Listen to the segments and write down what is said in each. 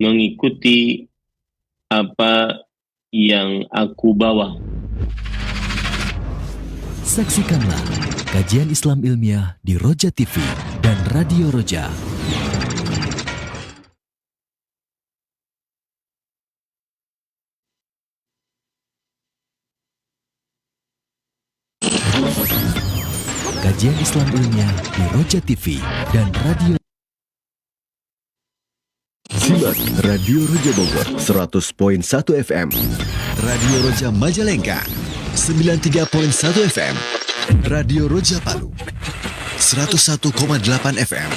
mengikuti apa yang aku bawa. Saksikanlah kajian Islam ilmiah di Roja TV dan Radio Roja. Kajian Islam ilmiah di Roja TV dan Radio. Simak Radio Roja Bogor 100.1 FM, Radio Roja Majalengka 93.1 FM, Radio Roja Palu 101,8 FM,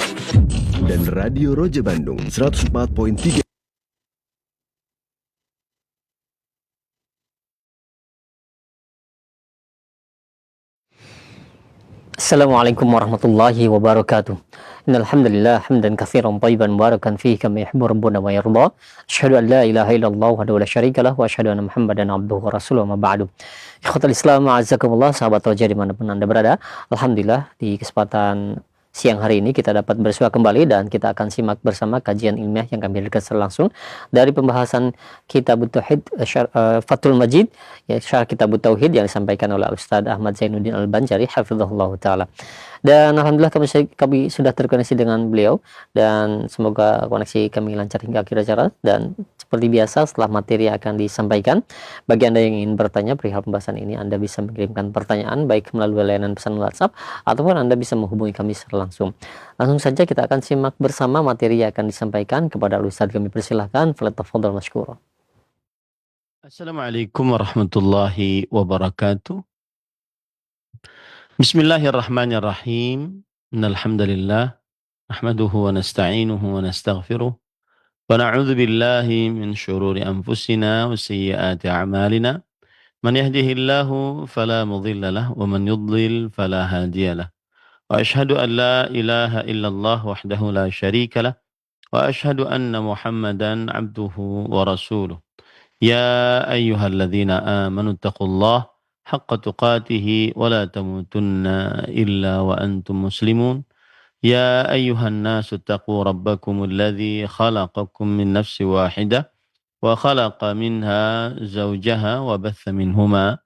dan Radio Roja Bandung 104.3. Assalamualaikum warahmatullahi wabarakatuh. Innal hamdalillah hamdan katsiran thayyiban mubarakan fihi kama yuhibbu rabbuna wa yarda. Asyhadu an la ilaha illallah wahdahu la syarika lah wa asyhadu anna Muhammadan abduhu wa rasuluhu ma ba'du. Ikhwatal Islam, a'azzakumullah, sahabat Roja dimanapun Anda berada. Alhamdulillah di kesempatan siang hari ini kita dapat bersua kembali dan kita akan simak bersama kajian ilmiah yang kami hadirkan secara langsung dari pembahasan Kitab Tauhid, Fathul Majid, ya, syarah Kitab Tauhid yang disampaikan oleh Ustaz Ahmad Zainuddin Al-Banjari hafizahullah taala. Dan alhamdulillah kami sudah terkoneksi dengan beliau dan semoga koneksi kami lancar hingga akhir acara. Dan seperti biasa setelah materi akan disampaikan, bagi Anda yang ingin bertanya perihal pembahasan ini, Anda bisa mengirimkan pertanyaan baik melalui layanan pesan WhatsApp ataupun Anda bisa menghubungi kami secara langsung. Langsung saja kita akan simak bersama materi yang akan disampaikan. Kepada Ustaz kami persilahkan, falyatafadhal mashkura. Assalamualaikum warahmatullahi wabarakatuh. Bismillahirrahmanirrahim. Innal hamdalillah nahmaduhu wa nasta'inuhu wa nastaghfiruh wa na'udzu billahi min shururi anfusina wa sayyiati a'malina. Man yahdihillahu fala mudilla lahu wa man yudlil fala hadiyalah. Wa asyhadu an la ilaha illallah wahdahu la syarika lah wa asyhadu anna Muhammadan abduhu wa rasuluh. Ya ayyuhalladzina amanu taqullaha haqqa tuqatih wa la tamutunna illa wa antum muslimun. Ya ayyuhan nasu taqu rabbakumul ladzi khalaqakum min nafsin wahidah wa khalaqa minha zawjaha wa batha minhuma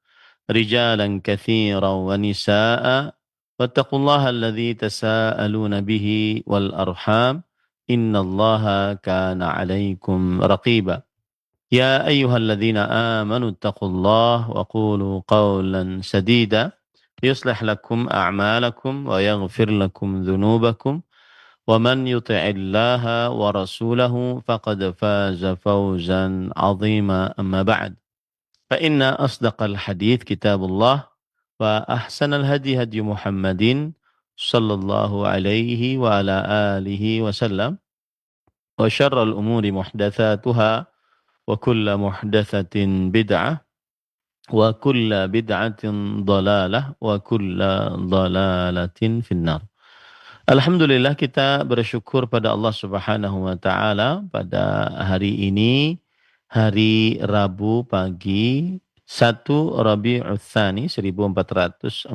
rijalan katsiran wa nisaa'a wattaqullaha alladzi tasaaluna bihi wal arham innallaha kana 'alaikum raqiba. Ya ayyuhalladzina amanu taqullaha wa qulu qawlan sadida yuslih lakum a'malakum wa yaghfir lakum dhunubakum wa man yuti'illaha wa rasulahu faqad faza fawzan 'azima amma ba'd. Fa inna asdaqal hadits kitabullah wa ahsanal hadi hadi Muhammadin sallallahu alaihi wa ala alihi wasallam wa syarrul umuri muhdatsatuha wa kullu muhdatsatin bid'ah wa kullu bid'atin dhalalah wa kullu dhalalatin finnar. Alhamdulillah, kita bersyukur pada Allah Subhanahu wa taala pada hari ini, hari Rabu pagi 1 Rabiul Tsani 1447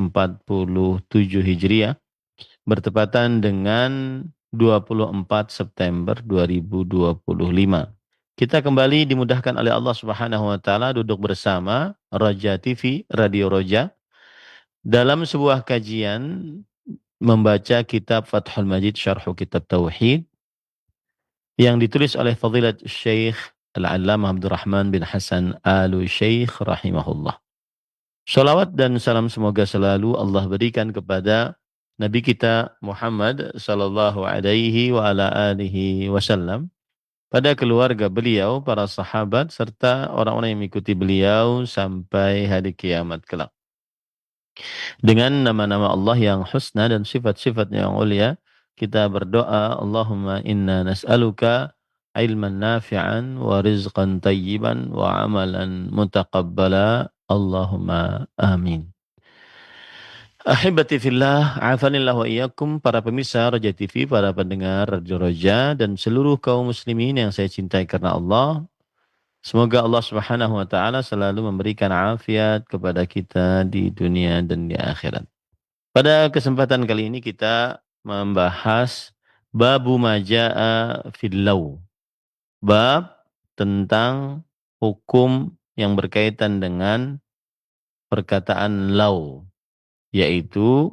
Hijriah bertepatan dengan 24 September 2025. Kita kembali dimudahkan oleh Allah Subhanahu wa taala duduk bersama Roja TV, Radio Roja, dalam sebuah kajian membaca kitab Fathul Majid Syarhu Kitab Tauhid yang ditulis oleh Fadilat Syekh Al-Allamah Abdurrahman bin Hasan Al-Syekh rahimahullah. Salawat dan salam semoga selalu Allah berikan kepada Nabi kita Muhammad sallallahu alaihi wa ala alihi wasallam, pada keluarga beliau, para sahabat, serta orang-orang yang mengikuti beliau sampai hari kiamat kelak. Dengan nama-nama Allah yang husna dan sifat-sifatnya yang mulia, kita berdoa, Allahumma inna nas'aluka ilman nafi'an wa rizqan tayyiban wa amalan mutaqabbala. Allahumma amin. Ahibati fillah, afanillah wa iyyakum, para pemirsa Roja TV, para pendengar Radio Roja, dan seluruh kaum muslimin yang saya cintai karena Allah. Semoga Allah Subhanahu wa taala selalu memberikan afiat kepada kita di dunia dan di akhirat. Pada kesempatan kali ini kita membahas babu majaa fil law. bab tentang hukum yang berkaitan dengan perkataan lau, yaitu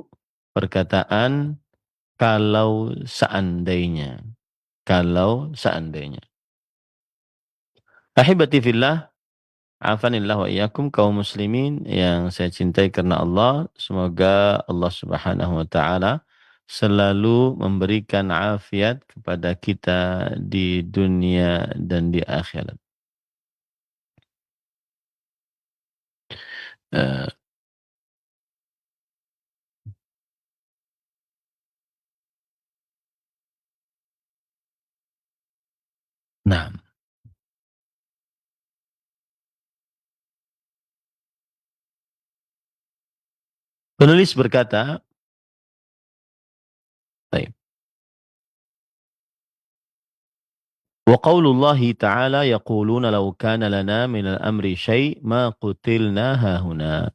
perkataan kalau seandainya. Kalau seandainya. Ahibati fillah, afanillah wa iyyakum kaum muslimin yang saya cintai karena Allah, semoga Allah Subhanahu wa taala selalu memberikan afiat kepada kita di dunia dan di akhirat. Eh, nah, penulis berkata, baik. Wa qaulullahi ta'ala yaquluna law kana lana min al-amri syai' ma qutilna hahuna.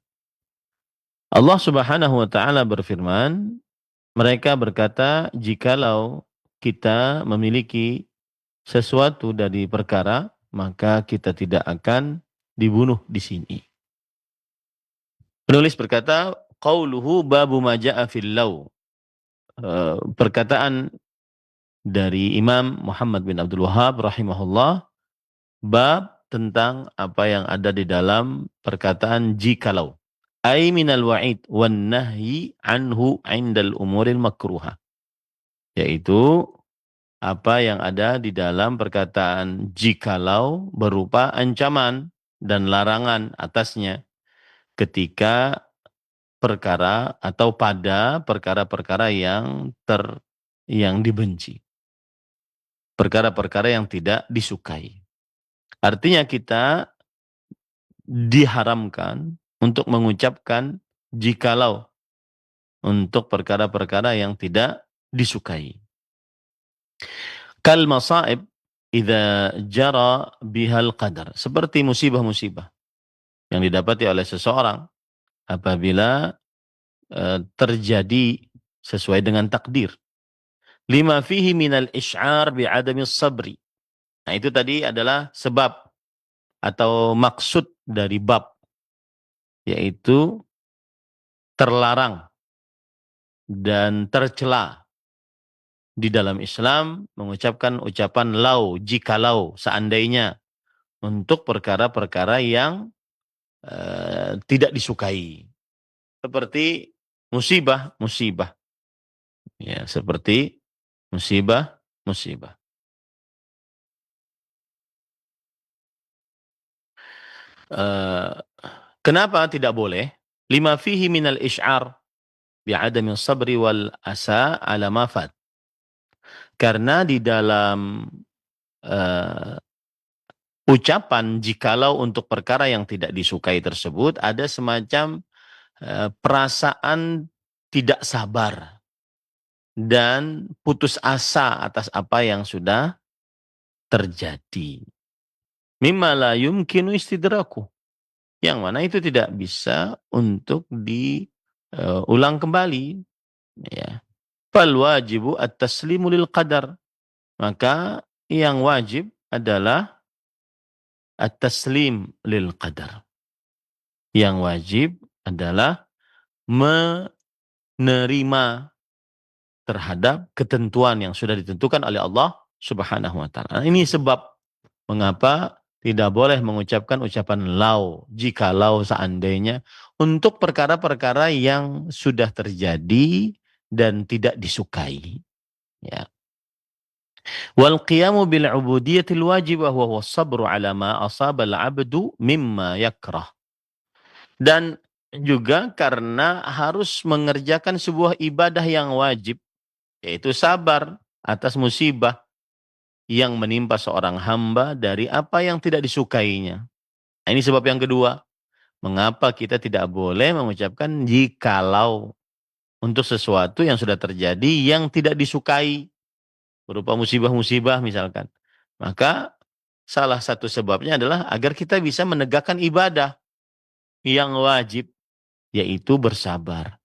Allah Subhanahu wa taala berfirman, mereka berkata, jikalau kita memiliki sesuatu dari perkara, maka kita tidak akan dibunuh di sini. Penulis berkata, qauluhu babu ma ja'a fil law. Perkataan dari Imam Muhammad bin Abdul Wahhab rahimahullah, bab tentang apa yang ada di dalam perkataan jikalau. Ai minal wa'id wan nahyi anhu 'indal umuril makruha. Yaitu apa yang ada di dalam perkataan jikalau berupa ancaman dan larangan atasnya ketika perkara atau pada perkara-perkara yang dibenci. Perkara-perkara yang tidak disukai. Artinya kita diharamkan untuk mengucapkan jikalau untuk perkara-perkara yang tidak disukai. Kal masaib idza jara bihal qadar. Seperti musibah-musibah yang didapati oleh seseorang apabila terjadi sesuai dengan takdir. Lima fihi minal isy'ar bi'adami sabri. Nah, itu tadi adalah sebab atau maksud dari bab, yaitu terlarang dan tercela di dalam Islam mengucapkan ucapan lau, jikalau, seandainya untuk perkara-perkara yang tidak disukai. Seperti musibah. Ya, seperti musibah. Kenapa tidak boleh? Lima fihi minal isy'ar bi'adami sabri wal asa ala mafat. Karena di dalam ucapan jikalau untuk perkara yang tidak disukai tersebut ada semacam perasaan tidak sabar dan putus asa atas apa yang sudah terjadi. Mimma la yumkinu istidraku. Yang mana itu tidak bisa untuk diulang kembali. Ya. Fal wajibu at-taslimu lil qadar. Maka yang wajib adalah at-taslim lil qadar. Yang wajib adalah menerima terhadap ketentuan yang sudah ditentukan oleh Allah Subhanahu wa taala. Ini sebab mengapa tidak boleh mengucapkan ucapan lau, jikalau, seandainya untuk perkara-perkara yang sudah terjadi dan tidak disukai. Ya. Wal qiyamu bil ubudiyatil wajibah wa huwa sabru ala ma asaba al-'abdu mimma yakrah. Dan juga karena harus mengerjakan sebuah ibadah yang wajib, yaitu sabar atas musibah yang menimpa seorang hamba dari apa yang tidak disukainya. Nah, ini sebab yang kedua. Mengapa kita tidak boleh mengucapkan jikalau untuk sesuatu yang sudah terjadi yang tidak disukai. Berupa musibah-musibah misalkan. Maka salah satu sebabnya adalah agar kita bisa menegakkan ibadah yang wajib, yaitu bersabar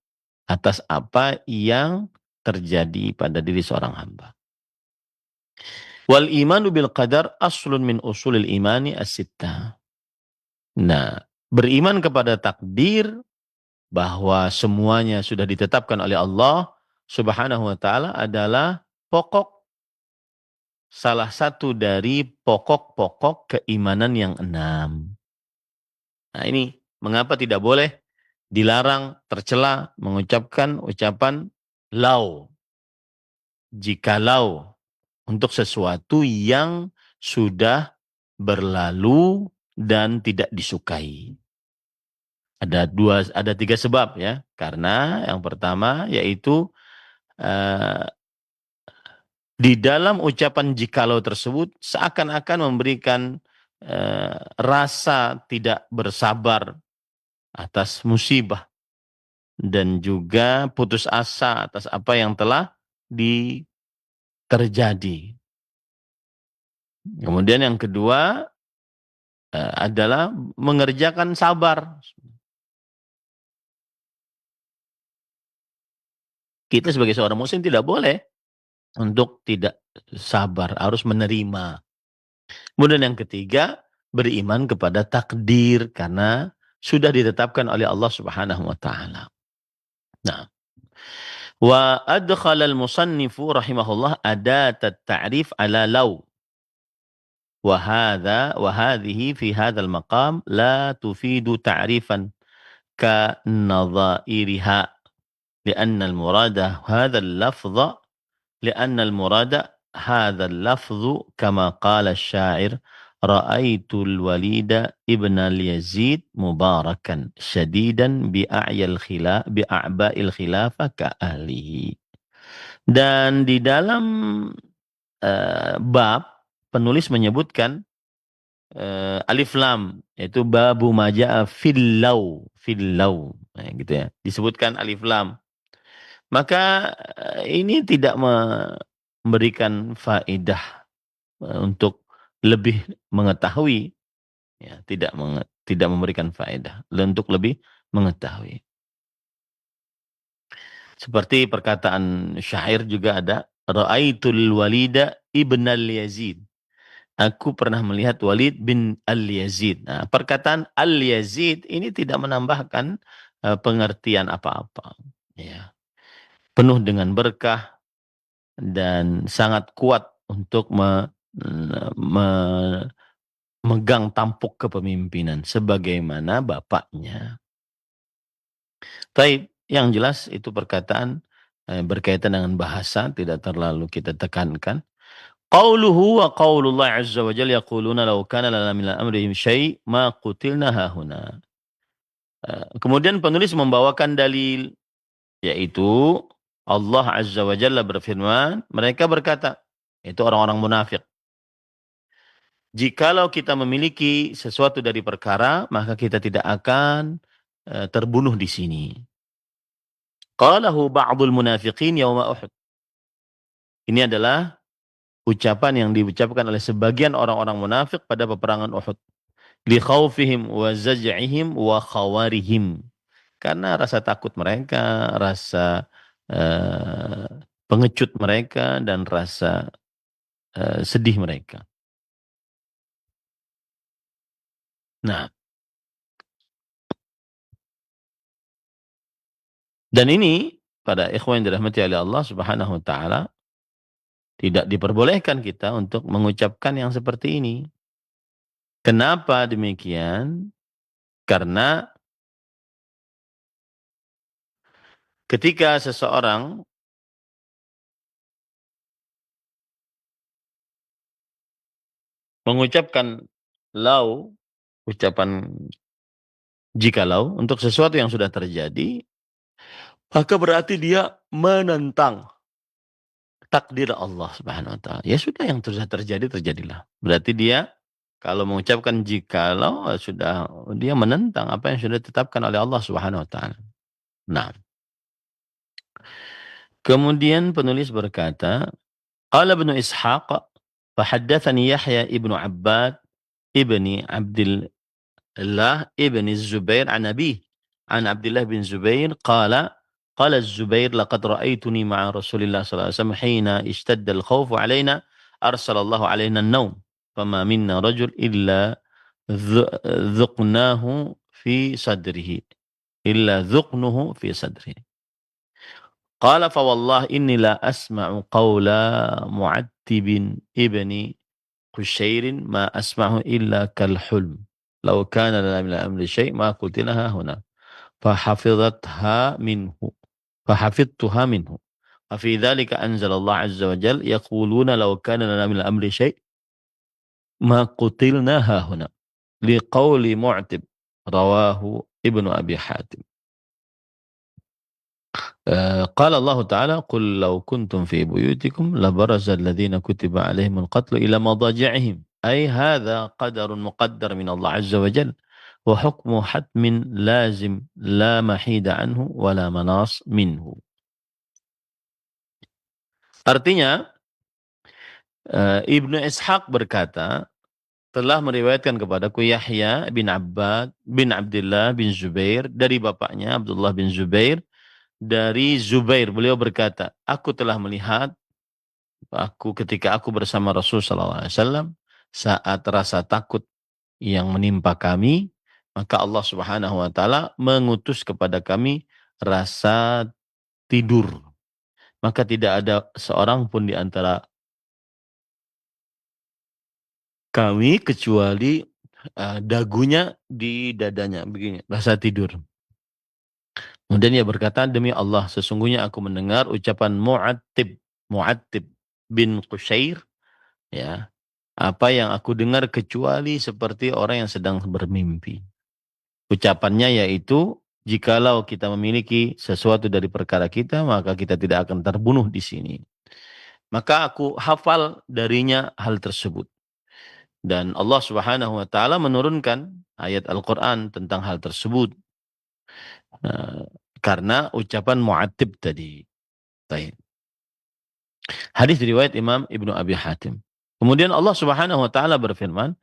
atas apa yang terjadi pada diri seorang hamba. Wal imanu bil qadar aslun min usulil imani as-sittah. Nah, beriman kepada takdir bahwa semuanya sudah ditetapkan oleh Allah Subhanahu wa taala adalah salah satu dari pokok-pokok keimanan yang 6. Nah, ini mengapa tidak boleh dilarang, tercela mengucapkan ucapan lau, jikalau, untuk sesuatu yang sudah berlalu dan tidak disukai. Ada 3 sebab ya. Karena yang pertama yaitu di dalam ucapan jikalau tersebut seakan-akan memberikan rasa tidak bersabar atas musibah dan juga putus asa atas apa yang telah terjadi. Kemudian yang kedua adalah mengerjakan sabar. Kita sebagai seorang muslim tidak boleh untuk tidak sabar, harus menerima. Kemudian yang ketiga, beriman kepada takdir karena sudah ditetapkan oleh Allah Subhanahu wa taala. Nah, wa adkhala al-musannifu rahimahullah adat at-ta'rif ala law. Wa hadhihi fi hadzal maqam la tufidu ta'rifan ka nadha'iriha li'anna al-murada hadha al-lafdh لأن المراد هذا اللفظ كما قال الشاعر رأيت الوليد ابن اليزيد مباركا شديدا بأعباء الخلافة كأهله. Dan di dalam bab penulis menyebutkan alif lam, yaitu babu maja'a fillau, nah, gitu ya, disebutkan alif lam. Maka ini tidak memberikan faedah untuk lebih mengetahui, ya, tidak memberikan faedah untuk lebih mengetahui. Seperti perkataan syair juga ada, Ra'aitul Walida ibn al-Yazid. Aku pernah melihat Walid bin al-Yazid. Nah, perkataan al-Yazid ini tidak menambahkan pengertian apa-apa. Ya. Penuh dengan berkah dan sangat kuat untuk memegang tampuk kepemimpinan sebagaimana bapaknya. Baik, yang jelas itu perkataan berkaitan dengan bahasa, tidak terlalu kita tekankan. Qauluhu wa qaulullah azza wa jalla yaquluna law kana lana min amrihim syai' ma qutilna hahuna. Kemudian penulis membawakan dalil, yaitu Allah Azza wa Jalla berfirman, mereka berkata, itu orang-orang munafik, jikalau kita memiliki sesuatu dari perkara, maka kita tidak akan terbunuh di sini. Qalahu ba'dul munafiqin yawma Uhud. Ini adalah ucapan yang diucapkan oleh sebagian orang-orang munafik pada peperangan Uhud. Li khawfihim wa zaj'ihim wa khawarihim. Karena rasa takut mereka, rasa pengecut mereka, dan rasa sedih mereka. Nah, dan ini pada ikhwan yang dirahmati oleh Allah Subhanahu wa taala, tidak diperbolehkan kita untuk mengucapkan yang seperti ini. Kenapa demikian? Karena ketika seseorang mengucapkan lau, ucapan jikalau untuk sesuatu yang sudah terjadi, maka berarti dia menentang takdir Allah Subhanahu wa taala. Ya sudah, yang sudah terjadi terjadilah. Berarti dia kalau mengucapkan jikalau sudah, dia menentang apa yang sudah ditetapkan oleh Allah Subhanahu wa taala. Nah, kemudian penulis berkata, qala Ibnu Ishaq فحدثني يحيى ابن عباد ابن عبد الله ابن الزبير عن أبيه عن عبد الله بن زبير قال الزبير لقد رأيتني مع رسول الله صلى الله عليه وسلم حين اشتد الخوف علينا arsalallahu alaina an-naum fama minna rajul illa dhuqnahu fi sadrihi illa dhuqnuhu fi sadrihi. Qala fa wallah inni la asma'u qawla Mu'attib ibni Qushairin ma asma'u illa kal hulm. Law kana lana min al-amri syai' ma qultilaha huna. Fahafidhatha minhu. Fahafidtuha minhu. Fa fi dzalika anzala Allah azza wa jalla yaquluna law kana lana min al-amri syai' ma qutilnaha huna. Liqauli Mu'tib rawahu Ibnu Abi Hatim. قال الله تعالى قل لو كنتم في بيوتكم لبرز الذين كتب عليهم القتل إلى مضاجعهم أي هذا قدر مقدر من الله عز وجل وحكم حتم لازم لا محيد عنه ولا مناص منه. Artinya Ibnu Ishaq berkata telah meriwayatkan kepadaku Yahya bin Abbad bin Abdullah bin Zubair dari bapaknya Abdullah bin Zubair dari Zubair, beliau berkata, aku telah melihat ketika aku bersama Rasulullah SAW saat rasa takut yang menimpa kami, maka Allah Subhanahu wa taala mengutus kepada kami rasa tidur. Maka tidak ada seorang pun di antara kami kecuali dagunya di dadanya, begini, rasa tidur. Kemudian dia berkata, demi Allah, sesungguhnya aku mendengar ucapan Mu'attib bin Qushair, ya, apa yang aku dengar kecuali seperti orang yang sedang bermimpi. Ucapannya yaitu, jikalau kita memiliki sesuatu dari perkara kita, maka kita tidak akan terbunuh di sini. Maka aku hafal darinya hal tersebut. Dan Allah Subhanahu wa taala menurunkan ayat Al-Qur'an tentang hal tersebut. Karena ucapan Mu'attib tadi. Baik. Hadis riwayat Imam Ibnu Abi Hatim. Kemudian Allah Subhanahu wa taala berfirman,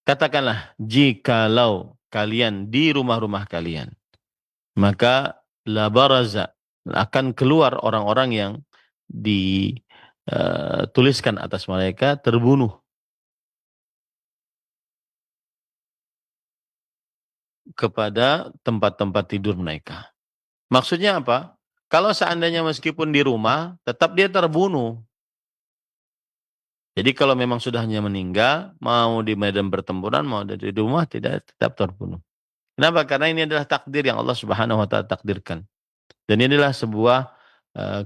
katakanlah jikalau kalian di rumah-rumah kalian, maka la baraza, akan keluar orang-orang yang dituliskan atas mereka terbunuh kepada tempat-tempat tidur mereka. Maksudnya apa? Kalau seandainya meskipun di rumah, tetap dia terbunuh. Jadi kalau memang sudah hanya meninggal, mau di medan pertempuran, mau di rumah, tidak tetap terbunuh. Kenapa? Karena ini adalah takdir yang Allah Subhanahu wa taala takdirkan. Dan ini adalah sebuah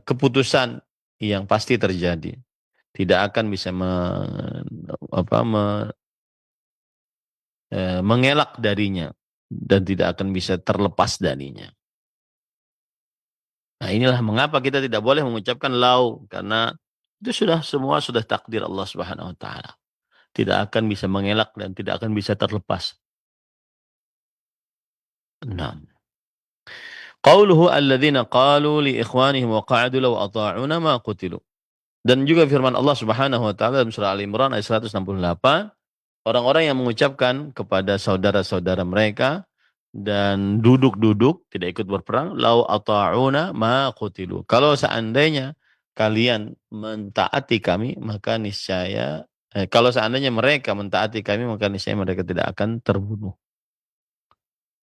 keputusan yang pasti terjadi. Tidak akan bisa mengelak darinya dan tidak akan bisa terlepas darinya. Nah, inilah mengapa kita tidak boleh mengucapkan lau, karena itu semua sudah takdir Allah Subhanahu wa taala. Tidak akan bisa mengelak dan tidak akan bisa terlepas. Nah. Qauluhu alladzina qalu li ikhwanihim wa qa'adu law ata'una ma qutilu. Dan juga firman Allah Subhanahu wa taala dalam surah Al-Imran ayat 168, orang-orang yang mengucapkan kepada saudara-saudara mereka dan duduk-duduk tidak ikut berperang, law ata'una ma qutilu. Kalau seandainya kalian mentaati kami, maka niscaya kalau seandainya mereka mentaati kami, maka niscaya mereka tidak akan terbunuh.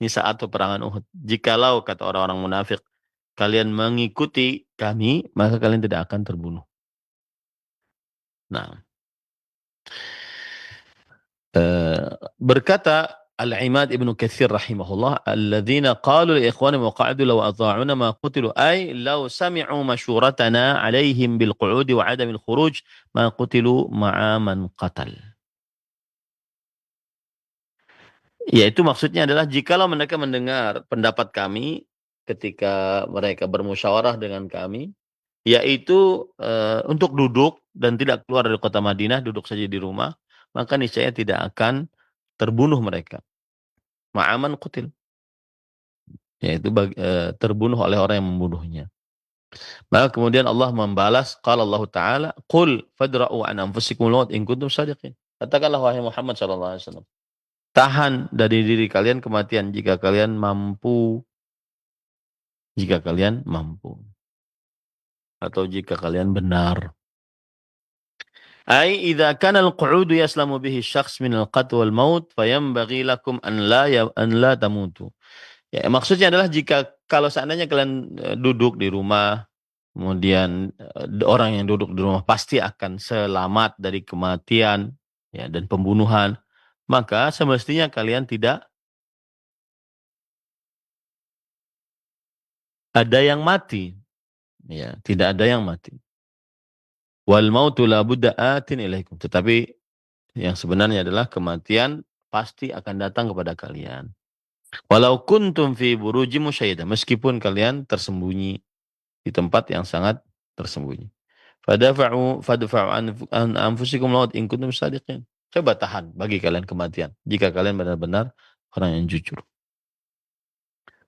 Ini saat peperangan Uhud. Jikalau kata orang-orang munafik, kalian mengikuti kami, maka kalian tidak akan terbunuh. Nah, berkata Al-Imad Ibnu Katsir rahimahullah, alladzina qalu li ikhwanihim wa qa'adu law ata'una ma qutilu ay law sami'u mashuratana 'alaihim bil qu'udi wa 'adamil khuruj ma qutilu ma'a man qatal. Yaitu maksudnya adalah jikalau mereka mendengar pendapat kami ketika mereka bermusyawarah dengan kami, yaitu untuk duduk dan tidak keluar dari kota Madinah, duduk saja di rumah, maka niscaya tidak akan terbunuh mereka. Ma'aman qutil. Yaitu terbunuh oleh orang yang membunuhnya. Maka kemudian Allah membalas, qala Allah Ta'ala, qul fadra'u an anfusikum al-maut in kuntum shadiqin. Katakanlah wahai Muhammad sallallahu alaihi wasallam, tahan dari diri kalian kematian jika kalian mampu. Jika kalian mampu. Atau jika kalian benar. Ai idza kana al-qu'udu yaslamu bihi syakhs min al-qat wal maut fayanbaghi lakum an la tamutu. Ya, maksudnya adalah jika kalau seandainya kalian duduk di rumah, kemudian orang yang duduk di rumah pasti akan selamat dari kematian ya dan pembunuhan, maka semestinya kalian tidak ada yang mati. Ya, tidak ada yang mati. Wal mautu la budda atin ilaikum. Tetapi yang sebenarnya adalah kematian pasti akan datang kepada kalian. Walau kuntum fi buruji musyayyidah, meskipun kalian tersembunyi di tempat yang sangat tersembunyi. Fadfa'u an anfusikum maut in kuntum shadiqin. Coba tahan bagi kalian kematian jika kalian benar-benar orang yang jujur.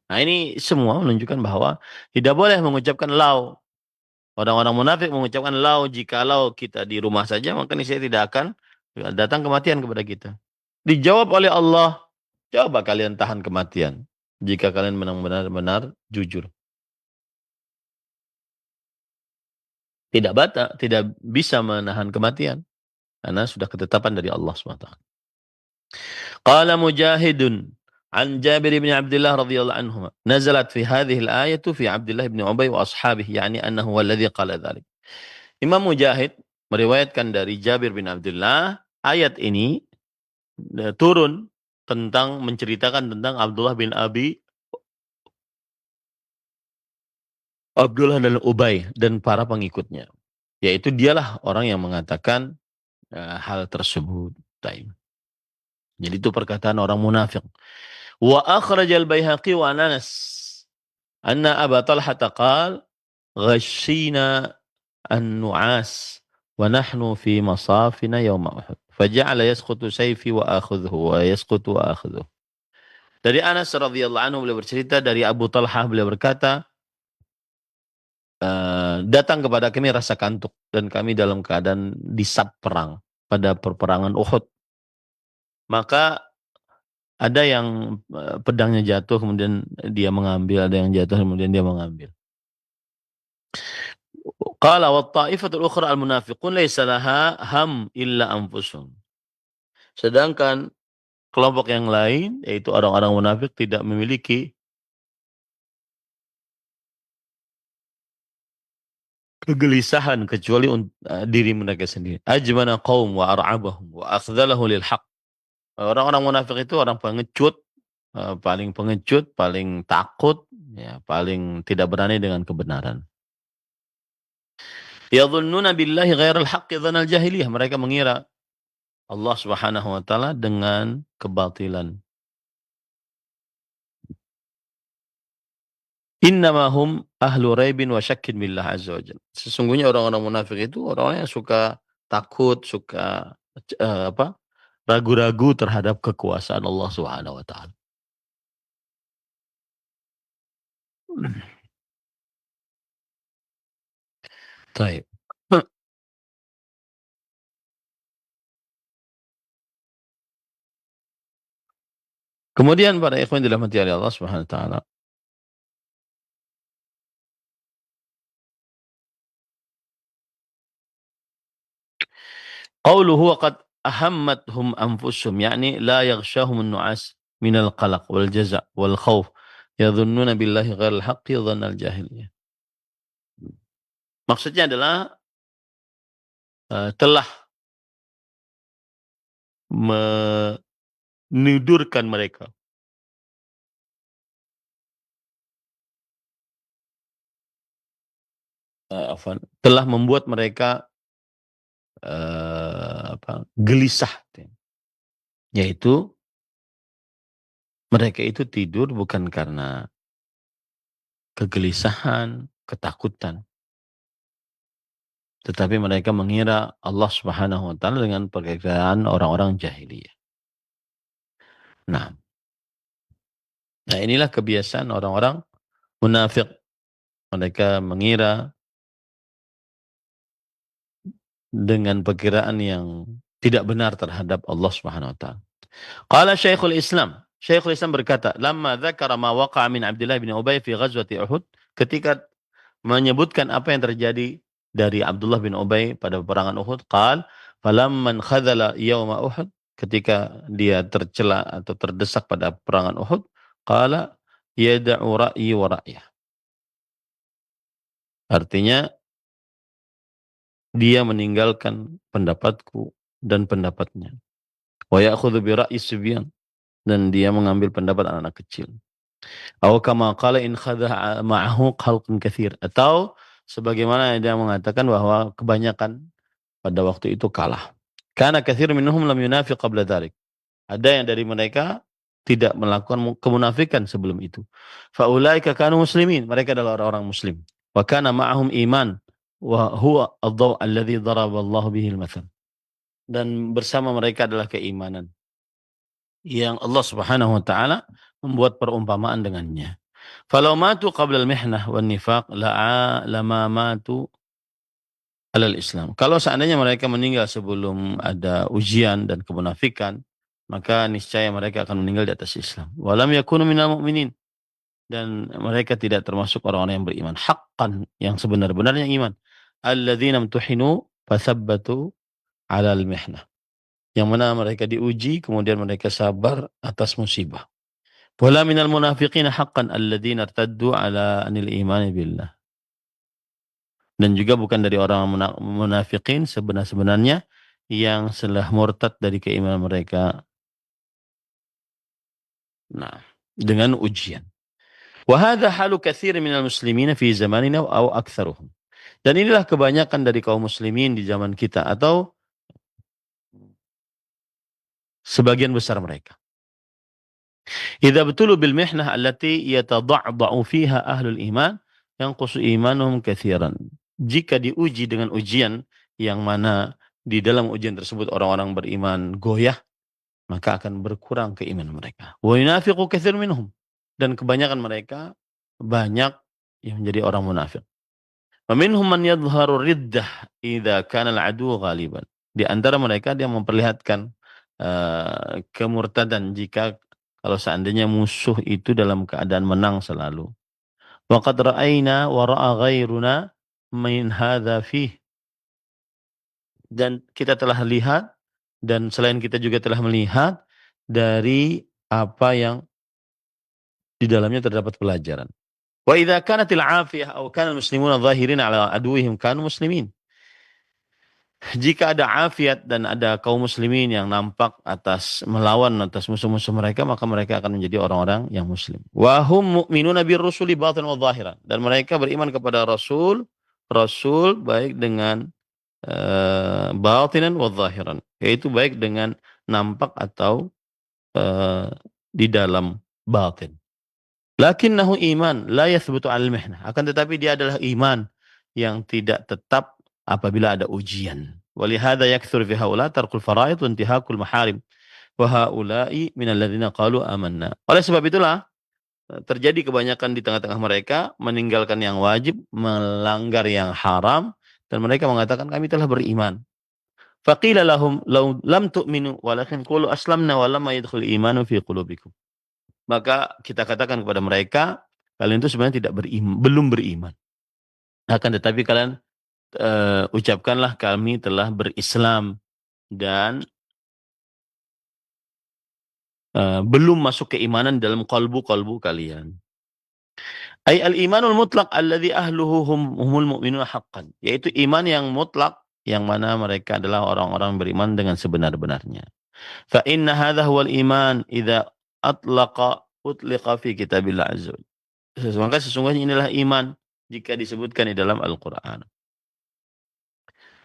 Nah, ini semua menunjukkan bahwa tidak boleh mengucapkan lau. Orang-orang munafik mengucapkan lau, jikalau kita di rumah saja maka niscaya tidak akan datang kematian kepada kita. Dijawab oleh Allah, coba kalian tahan kematian jika kalian benar-benar jujur. Tidak bisa menahan kematian karena sudah ketetapan dari Allah SWT. Qala Mujahidun an Jabir bin Abdullah radhiyallahu anhuma nazalat fi hadhihi al-ayatu fi Abdullah bin Ubay wa ashabihi, yani annahu alladhi qala dhalik. Imam Mujahid meriwayatkan dari Jabir bin Abdullah, ayat ini turun tentang menceritakan tentang Abdullah dan Ubay dan para pengikutnya. Yaitu dialah orang yang mengatakan hal tersebut. Jadi itu perkataan orang munafik. Wa akhrajal Baihaqi wa Anas anna Aba Talha qala ghashina an-nu'as wa nahnu fi masafina yawma Uhud. Faja'ala yasqutu sayfi wa akhudhu wa yasqutu wa akhudhu. Dari Anas radhiyallahu anhu beliau bercerita, dari Abu Talha beliau berkata, datang kepada kami rasa kantuk dan kami dalam keadaan disab perang pada perperangan Uhud. Maka ada yang pedangnya jatuh kemudian dia mengambil, ada yang jatuh kemudian dia mengambil. Qala wa ta'ifatul ukhra al-munafiqun laysa laha ham illa anfusuhum. Sedangkan kelompok yang lain, yaitu orang-orang munafik, tidak memiliki kegelisahan kecuali diri mereka sendiri. Ajmana qaum wa ar'abahum wa akhdhalahu lil haqq. Orang-orang munafik itu orang pengecut, paling pengecut, paling takut, ya, paling tidak berani dengan kebenaran. Yadhunnuna billahi ghairal haqqi dhanal jahiliyah. Mereka mengira Allah Subhanahu wa taala dengan kebatilan. Innama hum ahlu raibin wa syakkin billah azza wa jalla. Sesungguhnya orang-orang munafik itu orang yang suka takut, suka ragu-ragu terhadap kekuasaan Allah Subhanahu wa taala. Baik. Kemudian para ikhwan dirahmati oleh Allah Subhanahu wa taala, qauluhu wa qad ahammathum anfusuhum, yakni la yaghshahum an-nu'as min al-qalaq wal jaza' wal khauf yadhunnuna billahi ghairal haqqi dhannal jahiliyah. Maksudnya adalah telah menidurkan mereka telah membuat mereka gelisah, yaitu mereka itu tidur bukan karena kegelisahan, ketakutan, tetapi mereka mengira Allah Subhanahu wa taala dengan perkiraan orang-orang jahiliyah. Nah, inilah kebiasaan orang-orang munafik. Mereka mengira dengan perkiraan yang tidak benar terhadap Allah Subhanahu wa taala. Qala Syekhul Islam berkata, "Lamma dzakara ma waqa'a min Abdullah bin Ubay fi ghazwati Uhud," ketika menyebutkan apa yang terjadi dari Abdullah bin Ubay pada peperangan Uhud, qala Falamman khadzala yauma Uhud, ketika dia tercela atau terdesak pada peperangan Uhud, qala yad'u ra'yi wa ra'yah. Artinya dia meninggalkan pendapatku dan pendapatnya. Wa ya'khudhu bi ra'yi sibyan, dan dia mengambil pendapat anak-anak kecil. Aw kama qala in khadha ma'ahu khalqun katsir, atau sebagaimana dia mengatakan bahwa kebanyakan pada waktu itu kalah. Karena katsir minhum lam yunafiq qabla dzalik. Ada yang dari mereka tidak melakukan kemunafikan sebelum itu. Fa ulaika kanu muslimin, mereka adalah orang-orang muslim. Wa kana ma'ahum iman wa huwa ad-dhaw alladhi daraba Allah bihi al-mathal. Dan bersama mereka adalah keimanan yang Allah Subhanahu wa taala membuat perumpamaan dengannya. Falau matu qabla al-mihnah wan nifaq lama matu alal Islam. Kalau seandainya mereka meninggal sebelum ada ujian dan kemunafikan, maka niscaya mereka akan meninggal di atas Islam. Walam yakunu minal mu'minin, dan mereka tidak termasuk orang-orang yang beriman haqqan, yang sebenar-benarnya iman. Alladzina imtuhinu fathabbatu alal mihnah, yang mana mereka diuji kemudian mereka sabar atas musibah. Wala minal munafiqina haqqan alladzina irtaddu ala anil imani billah. Dan juga bukan dari orang munafikin sebenar-benarnya yang telah murtad dari keimanan mereka. Nah, dengan ujian. Wa hadha halu katsir minal muslimina fi zamanina aw aktsaruhum. Dan inilah kebanyakan dari kaum muslimin di zaman kita atau sebagian besar mereka. Idza betulu bil mihnah allati yatada'da'u fiha ahlul iman yanqusu imanuhum katsiran. Jika diuji dengan ujian yang mana di dalam ujian tersebut orang-orang beriman goyah, maka akan berkurang keimanan mereka. Wa yunafiqu katsir minhum, dan kebanyakan mereka banyak yang menjadi orang munafik. Wa minhum man yadhharu riddah idza kana al-adu ghaliban. Di antara mereka dia memperlihatkan kemurtadan jika kalau seandainya musuh itu dalam keadaan menang selalu. Wa qad ra'ayna wa ra'a ghairuna min hadza fih. Dan kita telah lihat dan selain kita juga telah melihat dari apa yang di dalamnya terdapat pelajaran. Wa idza kanatil 'afiyah aw kana al-muslimuna dhahirin 'ala aduwwihim kanu muslimin. Jika ada afiat dan ada kaum muslimin yang nampak melawan atas musuh-musuh mereka, maka mereka akan menjadi orang-orang yang muslim. Wa hum mu'minuna bir-rusuli batinan wa zahiran. Dan mereka beriman kepada Rasul baik dengan batinan wa zahiran, yaitu baik dengan nampak atau di dalam batin. Lakinnahu iman la yathbutu 'alal mihnah. Akan tetapi dia adalah iman yang tidak tetap apabila ada ujian. Walihada yakthur fi haula tarkul faraid wa intihakul maharim. Wa haula'i minal ladzina qalu amanna. Oleh sebab itulah terjadi kebanyakan di tengah-tengah mereka meninggalkan yang wajib, melanggar yang haram, dan mereka mengatakan kami telah beriman. Faqila lahum law lam tu'minu walakin qulu aslamna wa lam yadkhul imanu fi qulubikum. Maka kita katakan kepada mereka, kalian itu sebenarnya belum beriman. Akan tetapi kalian ucapkanlah kami telah berislam dan belum masuk keimanan dalam kalbu kalian. Ay al-imanul mutlaq alladhi ahluhu humul mu'minuna haqqan, yaitu iman yang mutlak yang mana mereka adalah orang-orang beriman dengan sebenar-benarnya. Fa inna hadha huwal iman idza utliqa fi kitabillah azza. Maka sesungguhnya inilah iman jika disebutkan di dalam Al-Qur'an.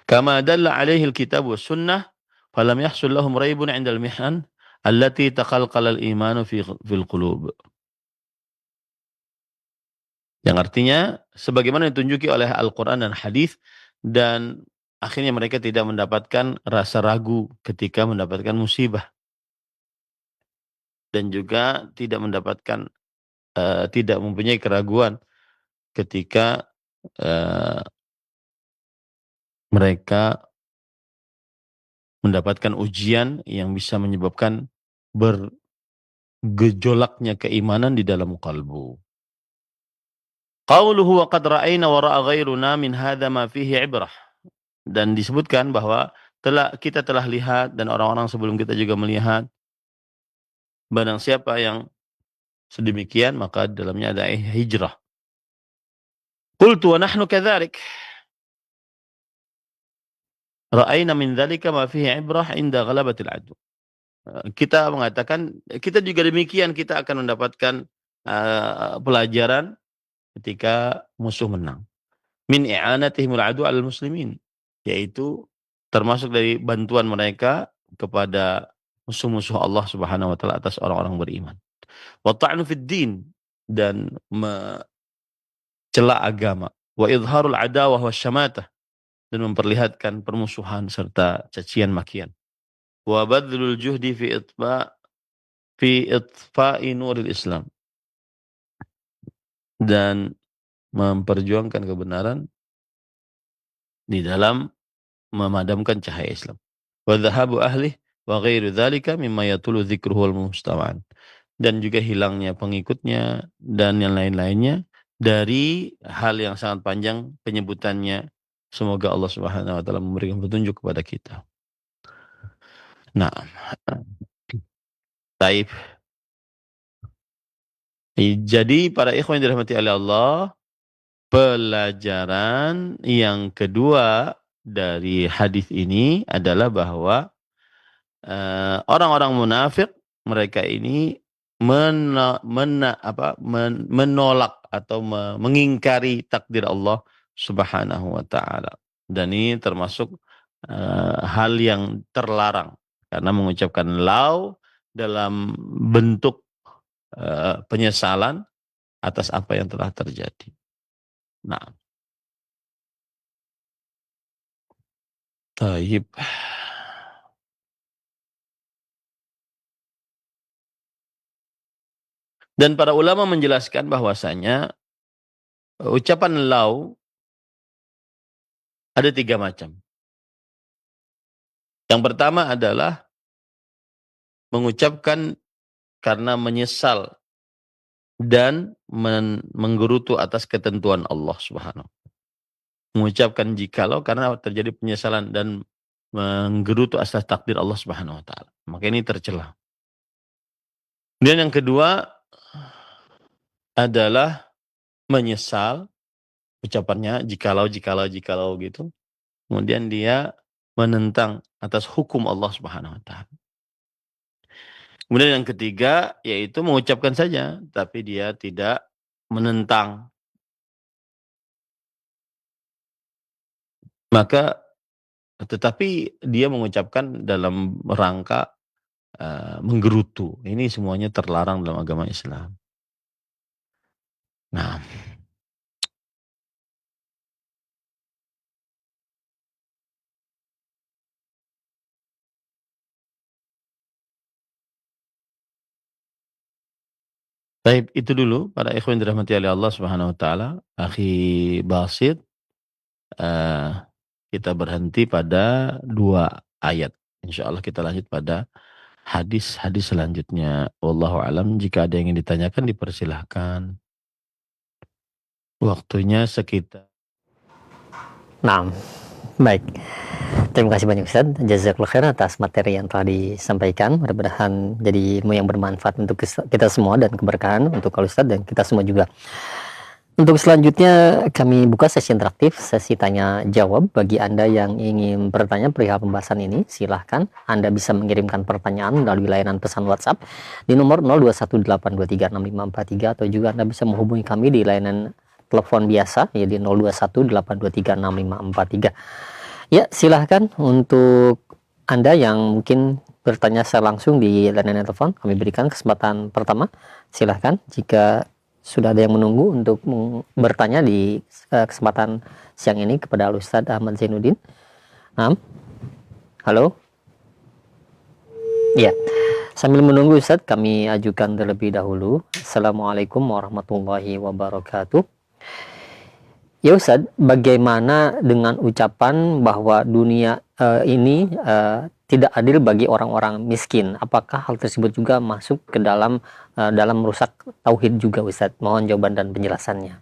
Kama dalla alaihi al-kitab was sunnah falam yahsul lahum raibun 'inda al-mihan allati taqalqala al-imanu fil qulub. Yang artinya sebagaimana ditunjuki oleh Al-Qur'an dan hadis, dan akhirnya mereka tidak mendapatkan rasa ragu ketika mendapatkan musibah, dan juga tidak mendapatkan tidak mempunyai keraguan ketika mereka mendapatkan ujian yang bisa menyebabkan bergejolaknya keimanan di dalam kalbu. Qauluhu wa qad ra'ayna wa ra'a ghairuna min hadza ma fihi ibrah. Dan disebutkan bahwa kita telah lihat dan orang-orang sebelum kita juga melihat, barang siapa yang sedemikian maka di dalamnya ada hijrah. Qultu wa nahnu kadzalik. Ra'ayna min dzalika ma fihi ibrah inda ghalabatil adu. Kita mengatakan kita juga demikian, kita akan mendapatkan pelajaran ketika musuh menang. Min i'anatihimul adu 'alal muslimin, yaitu termasuk dari bantuan mereka kepada musuh-musuh Allah Subhanahu wa taala atas orang-orang beriman. Wa ta'nu fid din, dan mencela agama. Wa idharul adawah wasyamatah, dan memperlihatkan permusuhan serta cacian makian. Wa badlul juhdi fi itfa'i nuril Islam, dan memperjuangkan kebenaran di dalam memadamkan cahaya Islam. Wa dhahabu ahlih wa ghairu dzalika mimma yatulu dzikruhu wal musta'an, dan juga hilangnya pengikutnya dan yang lain-lainnya dari hal yang sangat panjang penyebutannya. Semoga Allah Subhanahu wa taala memberikan petunjuk kepada kita. Nah, taib. Jadi para ikhwan yang dirahmati oleh Allah, pelajaran yang kedua dari hadis ini adalah bahwa orang-orang munafik mereka ini menolak atau mengingkari takdir Allah Subhanahu wa taala. Dan ini termasuk hal yang terlarang, karena mengucapkan lau dalam bentuk penyesalan atas apa yang telah terjadi. Nah, taib. Dan para ulama menjelaskan bahwasanya ucapan lau ada 3 macam. Yang pertama adalah mengucapkan karena menyesal dan menggerutu atas ketentuan Allah Subhanahu. Mengucapkan jikalau karena terjadi penyesalan dan menggerutu atas takdir Allah Subhanahu wa taala. Maka ini tercela. Dan yang kedua adalah menyesal, ucapannya jikalau gitu. Kemudian dia menentang atas hukum Allah Subhanahu wa taala. Kemudian yang ketiga yaitu mengucapkan saja tapi dia tidak menentang. Maka tetapi dia mengucapkan dalam rangka menggerutu. Ini semuanya terlarang dalam agama Islam. Nah, baik, itu dulu para ikhwan dirahmati oleh Allah Subhanahu wa taala. Akhi Basit, kita berhenti pada 2 ayat. Insyaallah kita lanjut pada hadis-hadis selanjutnya. Wallahu alam. Jika ada yang ingin ditanyakan dipersilahkan. Waktunya sekitar. Nah, baik. Terima kasih banyak Ustaz. Jazakallahu khairan atas materi yang telah disampaikan. Mudah-mudahan jadi ilmu yang bermanfaat untuk kita semua dan keberkahan untuk Ustaz dan kita semua juga. Untuk selanjutnya kami buka sesi interaktif, sesi tanya jawab. Bagi Anda yang ingin bertanya perihal pembahasan ini, silahkan Anda bisa mengirimkan pertanyaan melalui layanan pesan WhatsApp di nomor 0218236543, atau juga Anda bisa menghubungi kami di layanan telepon biasa ya di 0218236543. Ya, silahkan untuk Anda yang mungkin bertanya secara langsung di layanan telepon, kami berikan kesempatan pertama. Silahkan jika sudah ada yang menunggu untuk bertanya di kesempatan siang ini kepada Ustadz Ahmad Zainuddin. Halo. Ya, sambil menunggu Ustadz, kami ajukan terlebih dahulu. Assalamualaikum warahmatullahi wabarakatuh. Ya Ustadz, bagaimana dengan ucapan bahwa dunia ini tidak adil bagi orang-orang miskin? Apakah hal tersebut juga masuk ke dalam merusak tauhid juga Ustadz? Mohon jawaban dan penjelasannya.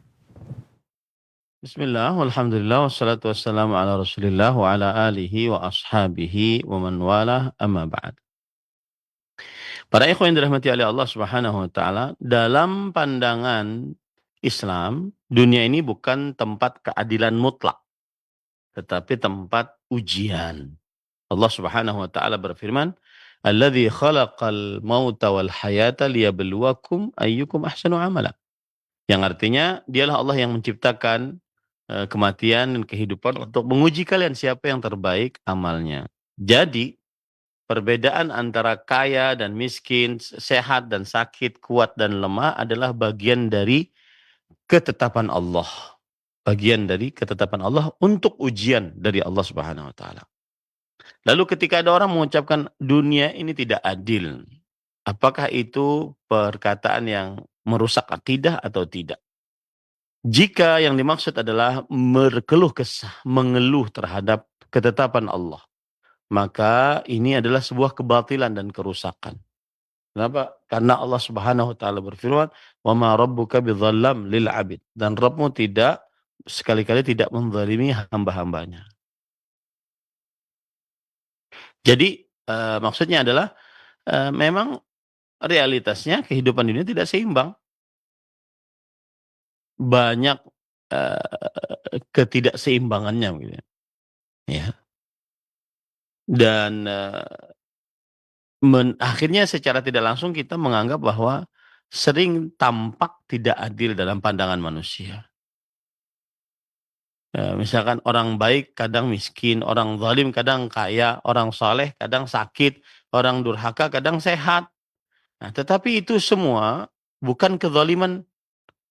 Bismillah, walhamdulillah, wassalatu wassalamu ala rasulillah wa ala alihi wa ashabihi wa man walah, amma ba'd. Para ikhwan yang dirahmati oleh Allah Subhanahu wa taala, dalam pandangan Islam, dunia ini bukan tempat keadilan mutlak, tetapi tempat ujian. Allah Subhanahu wa taala berfirman, "Alladzi khalaqal mauta wal hayata liyabluwakum ayyukum ahsanu amala." Yang artinya, dialah Allah yang menciptakan kematian dan kehidupan untuk menguji kalian siapa yang terbaik amalnya. Jadi, perbedaan antara kaya dan miskin, sehat dan sakit, kuat dan lemah adalah bagian dari ketetapan Allah. Bagian dari ketetapan Allah untuk ujian dari Allah Subhanahu wa taala. Lalu ketika ada orang mengucapkan dunia ini tidak adil, apakah itu perkataan yang merusak akidah atau tidak? Jika yang dimaksud adalah berkeluh kesah, mengeluh terhadap ketetapan Allah, maka ini adalah sebuah kebatilan dan kerusakan. Kenapa? Karena Allah Subhanahu wa taala berfirman, "Wa ma rabbuka bidzallam lil 'abid." Dan Rabbmu tidak sekali-kali tidak menzalimi hamba-hambanya. Jadi maksudnya adalah memang realitasnya kehidupan dunia tidak seimbang. Banyak ketidakseimbangannya gitu ya. Dan akhirnya secara tidak langsung kita menganggap bahwa sering tampak tidak adil dalam pandangan manusia. Misalkan orang baik kadang miskin, orang zalim kadang kaya, orang saleh kadang sakit, orang durhaka kadang sehat. Nah, tetapi itu semua bukan kezaliman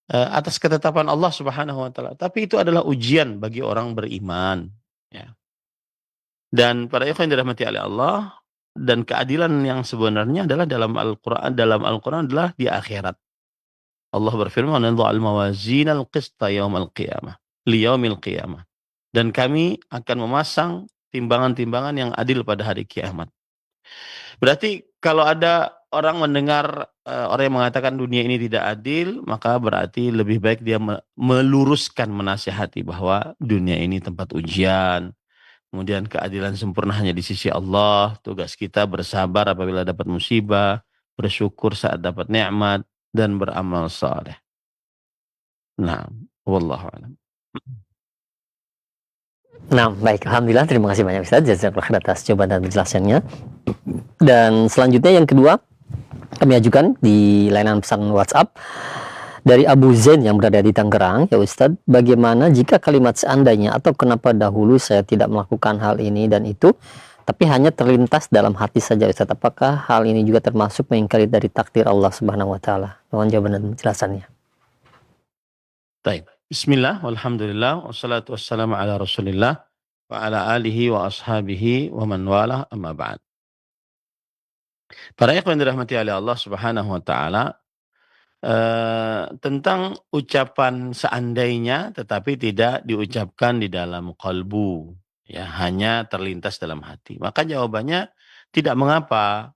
atas ketetapan Allah Subhanahu wa taala, tapi itu adalah ujian bagi orang beriman, ya. Dan para ikhwan yang dirahmati oleh Allah, dan keadilan yang sebenarnya adalah dalam Al-Qur'an adalah di akhirat. Allah berfirman, "Nadha'ul mawazinal qista yaumal qiyamah, liyaumil qiyamah." Dan kami akan memasang timbangan-timbangan yang adil pada hari kiamat. Berarti kalau ada orang mendengar orang yang mengatakan dunia ini tidak adil, maka berarti lebih baik dia meluruskan, menasihati bahwa dunia ini tempat ujian. Kemudian keadilan sempurna hanya di sisi Allah. Tugas kita bersabar apabila dapat musibah, bersyukur saat dapat nikmat, dan beramal saleh. Nah, wallahu a'lam. Nah, baik. Alhamdulillah, terima kasih banyak Ustaz. Jazakallah khair atas jawaban dan penjelasannya. Dan selanjutnya yang kedua, kami ajukan di layanan pesan WhatsApp dari Abu Zain yang berada di Tangerang. Ya Ustaz, bagaimana jika kalimat seandainya atau kenapa dahulu saya tidak melakukan hal ini dan itu, tapi hanya terlintas dalam hati saja Ustaz? Apakah hal ini juga termasuk mengingkari dari takdir Allah Subhanahu wa taala? Mohon jawaban dan penjelasannya. Baik. Bismillah, walhamdulillah, wassalatu wassalamu ala rasulillah, wa ala alihi wa ashabihi wa man walah, amma ba'd. Para ikhwan yang dirahmati oleh Allah Subhanahu wa taala, tentang ucapan seandainya tetapi tidak diucapkan di dalam qalbu, ya, hanya terlintas dalam hati. Maka jawabannya tidak mengapa,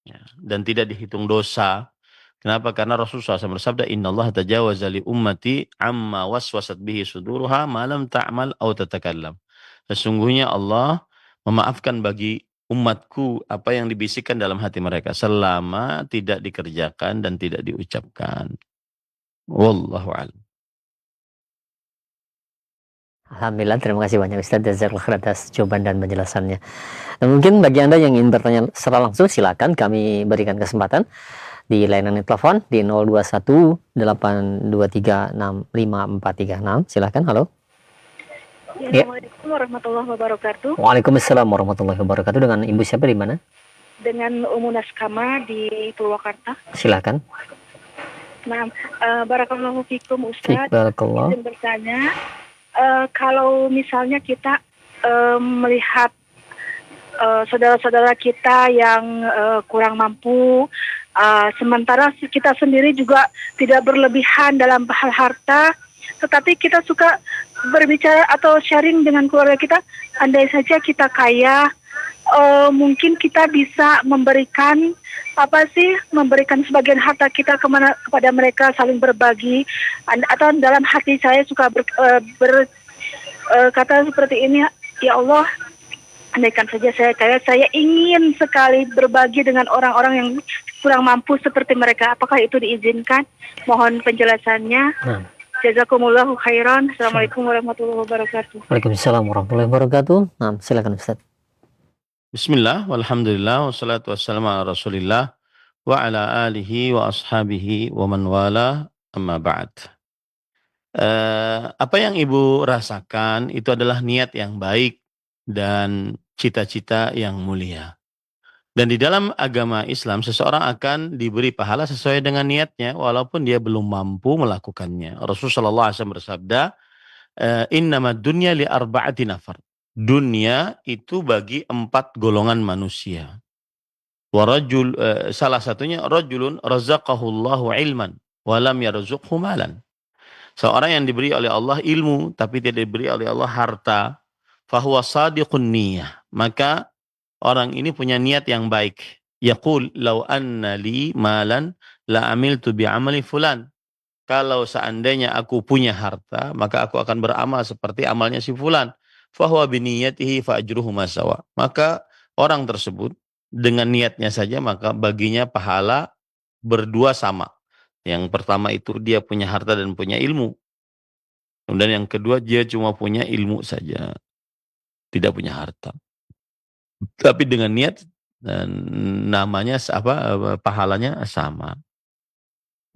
ya, dan tidak dihitung dosa. Kenapa? Karena Rasulullah SAW bersabda, "Innallaha tajawaza li ummati amma waswasat bihi suduruha ma lam ta'mal aw tatakallam." Sesungguhnya Allah memaafkan bagi umatku apa yang dibisikkan dalam hati mereka selama tidak dikerjakan dan tidak diucapkan. Wallahu a'lam. Alhamdulillah, terima kasih banyak Ustaz. Jazakallah khair atas jawaban dan penjelasannya. Nah, mungkin bagi Anda yang ingin bertanya secara langsung, silakan kami berikan kesempatan di layanan telepon di 0218236543. Silakan. Halo. Assalamualaikum warahmatullahi wabarakatuh. Waalaikumsalam warahmatullahi wabarakatuh. Dengan Ibu siapa, di mana? Dengan Umunas Kama di Purwakarta. Silakan. Nah, barakallahu fikum Ustaz. Barakallah. Izin bertanya, kalau misalnya kita melihat saudara-saudara kita yang kurang mampu, sementara kita sendiri juga tidak berlebihan dalam hal harta, tetapi kita suka berbicara atau sharing dengan keluarga kita, andai saja kita kaya, mungkin kita bisa memberikan apa sih memberikan sebagian harta kita kepada mereka, saling berbagi. Atau dalam hati saya suka berkata seperti ini, ya Allah, andaikan saja saya ingin sekali berbagi dengan orang-orang yang kurang mampu seperti mereka. Apakah itu diizinkan? Mohon penjelasannya. Jazakumullahu khairan. Assalamualaikum warahmatullahi wabarakatuh. Waalaikumsalam warahmatullahi wabarakatuh. Nah, silakan Ustaz. Bismillah, walhamdulillah, wassalatu wassalamu ala rasulillah, wa ala alihi wa ashabihi wa man wala, amma ba'd. Apa yang Ibu rasakan itu adalah niat yang baik dan cita-cita yang mulia. Dan di dalam agama Islam, seseorang akan diberi pahala sesuai dengan niatnya, walaupun dia belum mampu melakukannya. Rasulullah SAW bersabda, innamad dunya li arba'ati nafar. Dunia itu bagi 4 golongan manusia. Salah satunya rajulun razaqahullahu ilman walam yarzuqhu malan. Seorang yang diberi oleh Allah ilmu tapi tidak diberi oleh Allah harta, fahuwa sadiqun niyah. Maka orang ini punya niat yang baik. Yaqul law anna li malan la amiltu bi amali fulan. Kalau seandainya aku punya harta, maka aku akan beramal seperti amalnya si fulan. Fahuwa biniyatihi fa ajruhu masawa. Maka orang tersebut dengan niatnya saja maka baginya pahala berdua sama. Yang pertama itu dia punya harta dan punya ilmu. Kemudian yang kedua dia cuma punya ilmu saja. Tidak punya harta. Tapi dengan niat dan namanya pahalanya sama.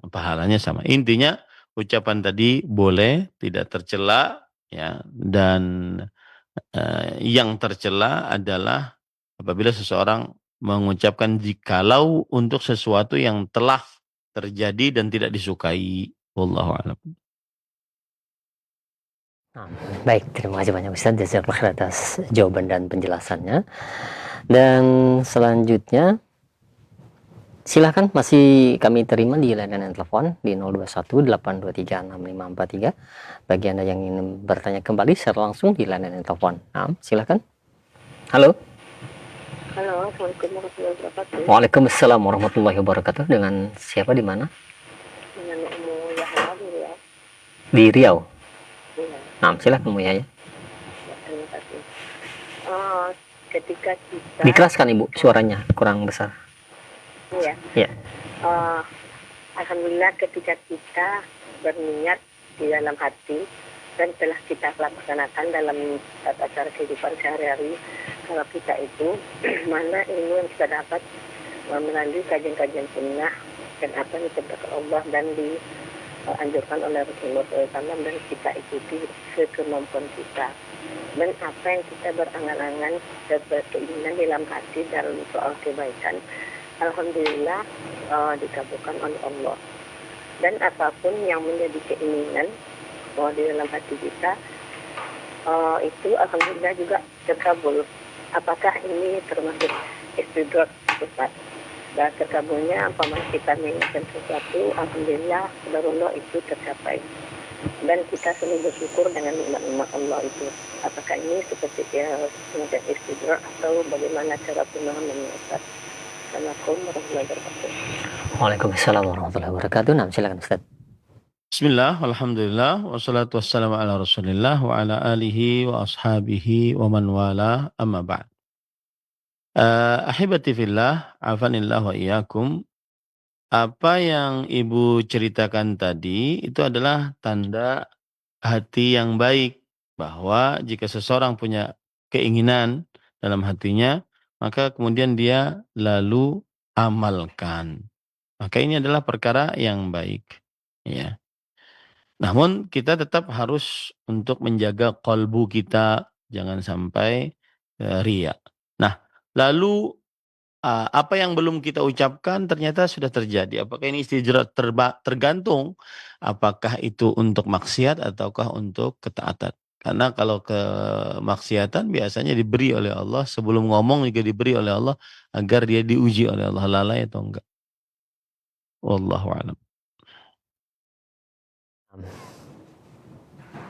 Pahalanya sama. Intinya ucapan tadi boleh, tidak tercela ya, dan yang tercela adalah apabila seseorang mengucapkan jikalau untuk sesuatu yang telah terjadi dan tidak disukai. Wallahu a'lam. Baik, terima kasih banyak Ustaz Jazakallahu khair atas jawaban dan penjelasannya. Dan selanjutnya silakan masih kami terima di layanan telepon di 0218236543. Bagi Anda yang ingin bertanya kembali secara langsung di layanan telepon. Nah, silakan. Halo. Halo, Assalamualaikum warahmatullahi wabarakatuh. Waalaikumsalam warahmatullahi wabarakatuh. Dengan siapa di mana? Dengan Umu Yahya di Riau. Di Riau. Iya. Nah, silakan Umu Yahya. Ya, terima kasih. Ketika kita Dikeraskan Ibu, suaranya kurang besar. Iya. Ya. Alhamdulillah ketika kita berniat di dalam hati dan telah kita laksanakan dalam tata cara kehidupan sehari-hari, kalau kita itu mana ilmu yang kita dapat melalui kajian-kajian sunnah dan apa yang ditetapkan Allah dan dianjurkan oleh Rasulullah SAW dan kita ikuti sekemampuan kita. Dan apa yang kita berangan-angan keinginan dalam hati dalam soal kebaikan, alhamdulillah dikabulkan oleh Allah. Dan apapun yang menjadi keinginan di dalam hati kita itu alhamdulillah juga terkabul. Apakah ini termasuk istidrak sifat? Dan terkabulnya apabila kita menginginkan sesuatu, alhamdulillah qadarullah itu tercapai. Dan kita selalu bersyukur dengan nikmat-nikmat Allah itu. Apakah ini seperti semacam istidrak atau bagaimana cara pemahamannya Ustaz? Assalamualaikum warahmatullahi wabarakatuh. Waalaikumsalam warahmatullahi wabarakatuh. Nah, silakan Ustaz. Bismillah, walhamdulillah, wassalatu wassalamu ala rasulillah wa ala alihi wa ashabihi wa man wala, amma ba'd. Ahibati fillah, afanillah wa iyyakum. Apa yang Ibu ceritakan tadi itu adalah tanda hati yang baik, bahwa jika seseorang punya keinginan dalam hatinya, maka kemudian dia lalu amalkan. Maka ini adalah perkara yang baik, ya. Namun kita tetap harus untuk menjaga qalbu kita, jangan sampai riya. Nah, lalu apa yang belum kita ucapkan ternyata sudah terjadi. Apakah ini istijrat? Tergantung apakah itu untuk maksiat ataukah untuk ketaatan. Karena kalau kemaksiatan biasanya diberi oleh Allah, sebelum ngomong juga diberi oleh Allah agar dia diuji oleh Allah, lalai atau enggak. Wallahu a'lam.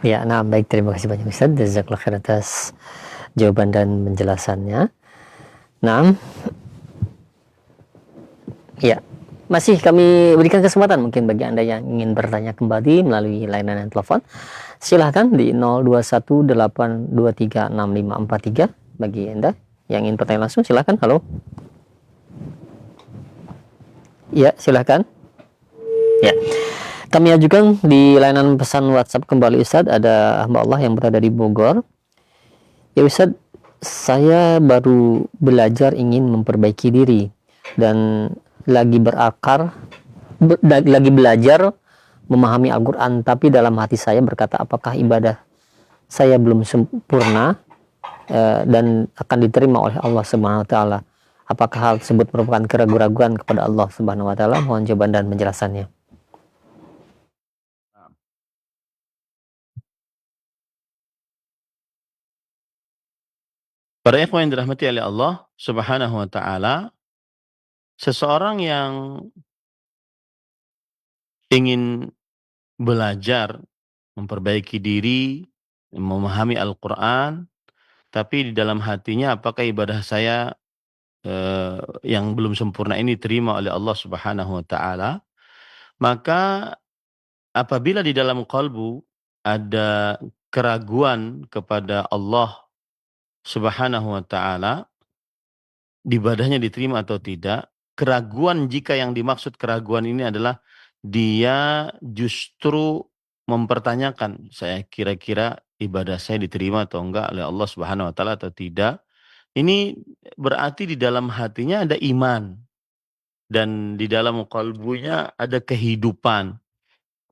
Ya, nah baik, terima kasih banyak Ustaz. Jazakallahu khair atas jawaban dan penjelasannya. Nah, Ya, masih kami berikan kesempatan mungkin bagi Anda yang ingin bertanya kembali melalui layanan telepon. Silahkan di 0218236543. Bagi Anda yang ingin bertanya langsung, silahkan. Halo. Ya, silahkan. Ya, kami ajukan di layanan pesan WhatsApp kembali Ustadz. Ada hamba Allah yang berada di Bogor. Ya Ustadz, saya baru belajar ingin memperbaiki diri dan lagi lagi belajar memahami Al-Quran, tapi dalam hati saya berkata, apakah ibadah saya belum sempurna dan akan diterima oleh Allah Subhanahu wa taala? Apakah hal tersebut merupakan keraguan-keraguan kepada Allah Subhanahu wa taala? Mohon jawaban dan penjelasannya. Para ikhwan yang dirahmati oleh Allah Subhanahu wa taala, seseorang yang ingin belajar, memperbaiki diri, memahami Al-Qur'an, tapi di dalam hatinya apakah ibadah saya yang belum sempurna ini diterima oleh Allah Subhanahu wa taala, maka apabila di dalam kalbu ada keraguan kepada Allah Subhanahu wa taala, ibadahnya diterima atau tidak, keraguan jika yang dimaksud keraguan ini adalah dia justru mempertanyakan, saya kira-kira ibadah saya diterima atau enggak oleh Allah Subhanahu wa taala atau tidak. Ini berarti di dalam hatinya ada iman dan di dalam kalbunya ada kehidupan.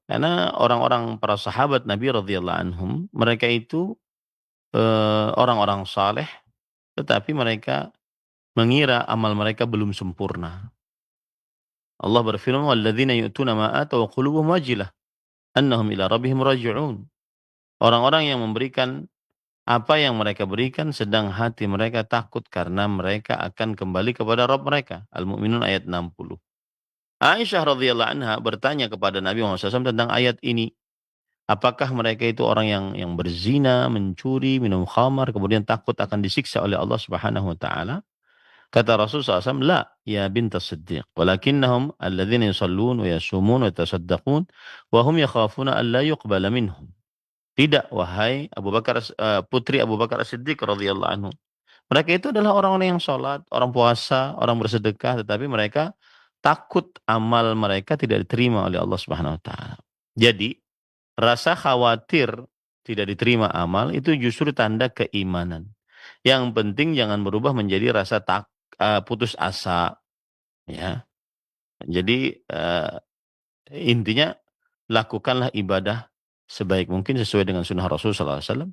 Karena orang-orang para sahabat Nabi radhiyallahu anhum, mereka itu orang-orang saleh, tetapi mereka mengira amal mereka belum sempurna. Allah berfirman, "Walladzina yu'tuna ma ataw wa qulubuhum wajilah annahum ila rabbihim raji'un." Orang-orang yang memberikan apa yang mereka berikan sedang hati mereka takut karena mereka akan kembali kepada Rabb mereka. Al-Mu'minun ayat 60. Aisyah radhiyallahu anha bertanya kepada Nabi Muhammad SAW tentang ayat ini. Apakah mereka itu orang yang berzina, mencuri, minum khamar, kemudian takut akan disiksa oleh Allah Subhanahu wa taala? Kata Rasul SAW, la ya bintas Siddiq, walakinnahum alladzina yusallun wa yasumun wa yatasaddaqun wa hum yakhafuna an la yuqbala minhum. Tidak, wahai Abu Bakar, putri Abu Bakar As-Siddiq radhiyallahu anhu. Mereka itu adalah orang-orang yang sholat, orang puasa, orang bersedekah, tetapi mereka takut amal mereka tidak diterima oleh Allah Subhanahu wa taala. Jadi, rasa khawatir tidak diterima amal itu justru tanda keimanan. Yang penting jangan berubah menjadi rasa putus asa, ya. Jadi intinya lakukanlah ibadah sebaik mungkin sesuai dengan sunnah Rasul sallallahu alaihi wasallam.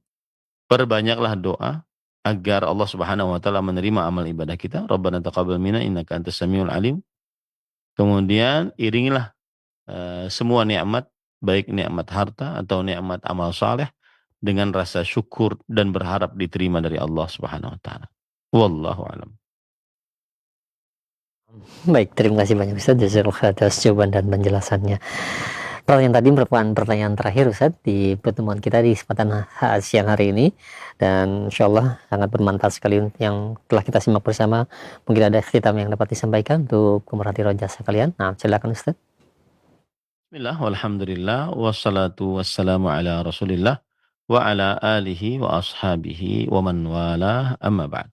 Perbanyaklah doa agar Allah Subhanahu wa taala menerima amal ibadah kita. Rabbana taqabbal minna innaka antas samiul alim. Kemudian iringilah semua nikmat, baik nikmat harta atau nikmat amal saleh dengan rasa syukur dan berharap diterima dari Allah Subhanahu wa taala. Wallahu a'lam. Baik, terima kasih banyak Ustaz Jazakallahu atas jawaban dan penjelasannya. Pertanyaan tadi merupakan pertanyaan terakhir Ustaz di pertemuan kita di kesempatan siang hari ini, dan insyaallah sangat bermanfaat sekali yang telah kita simak bersama. Mungkin ada khitam yang dapat disampaikan untuk pemerhati roja sekalian. Nah, silakan Ustaz. Bismillah, walhamdulillah, wassalatu wassalamu ala rasulillah wa ala alihi wa ashabihi wa man walah, amma ba'd.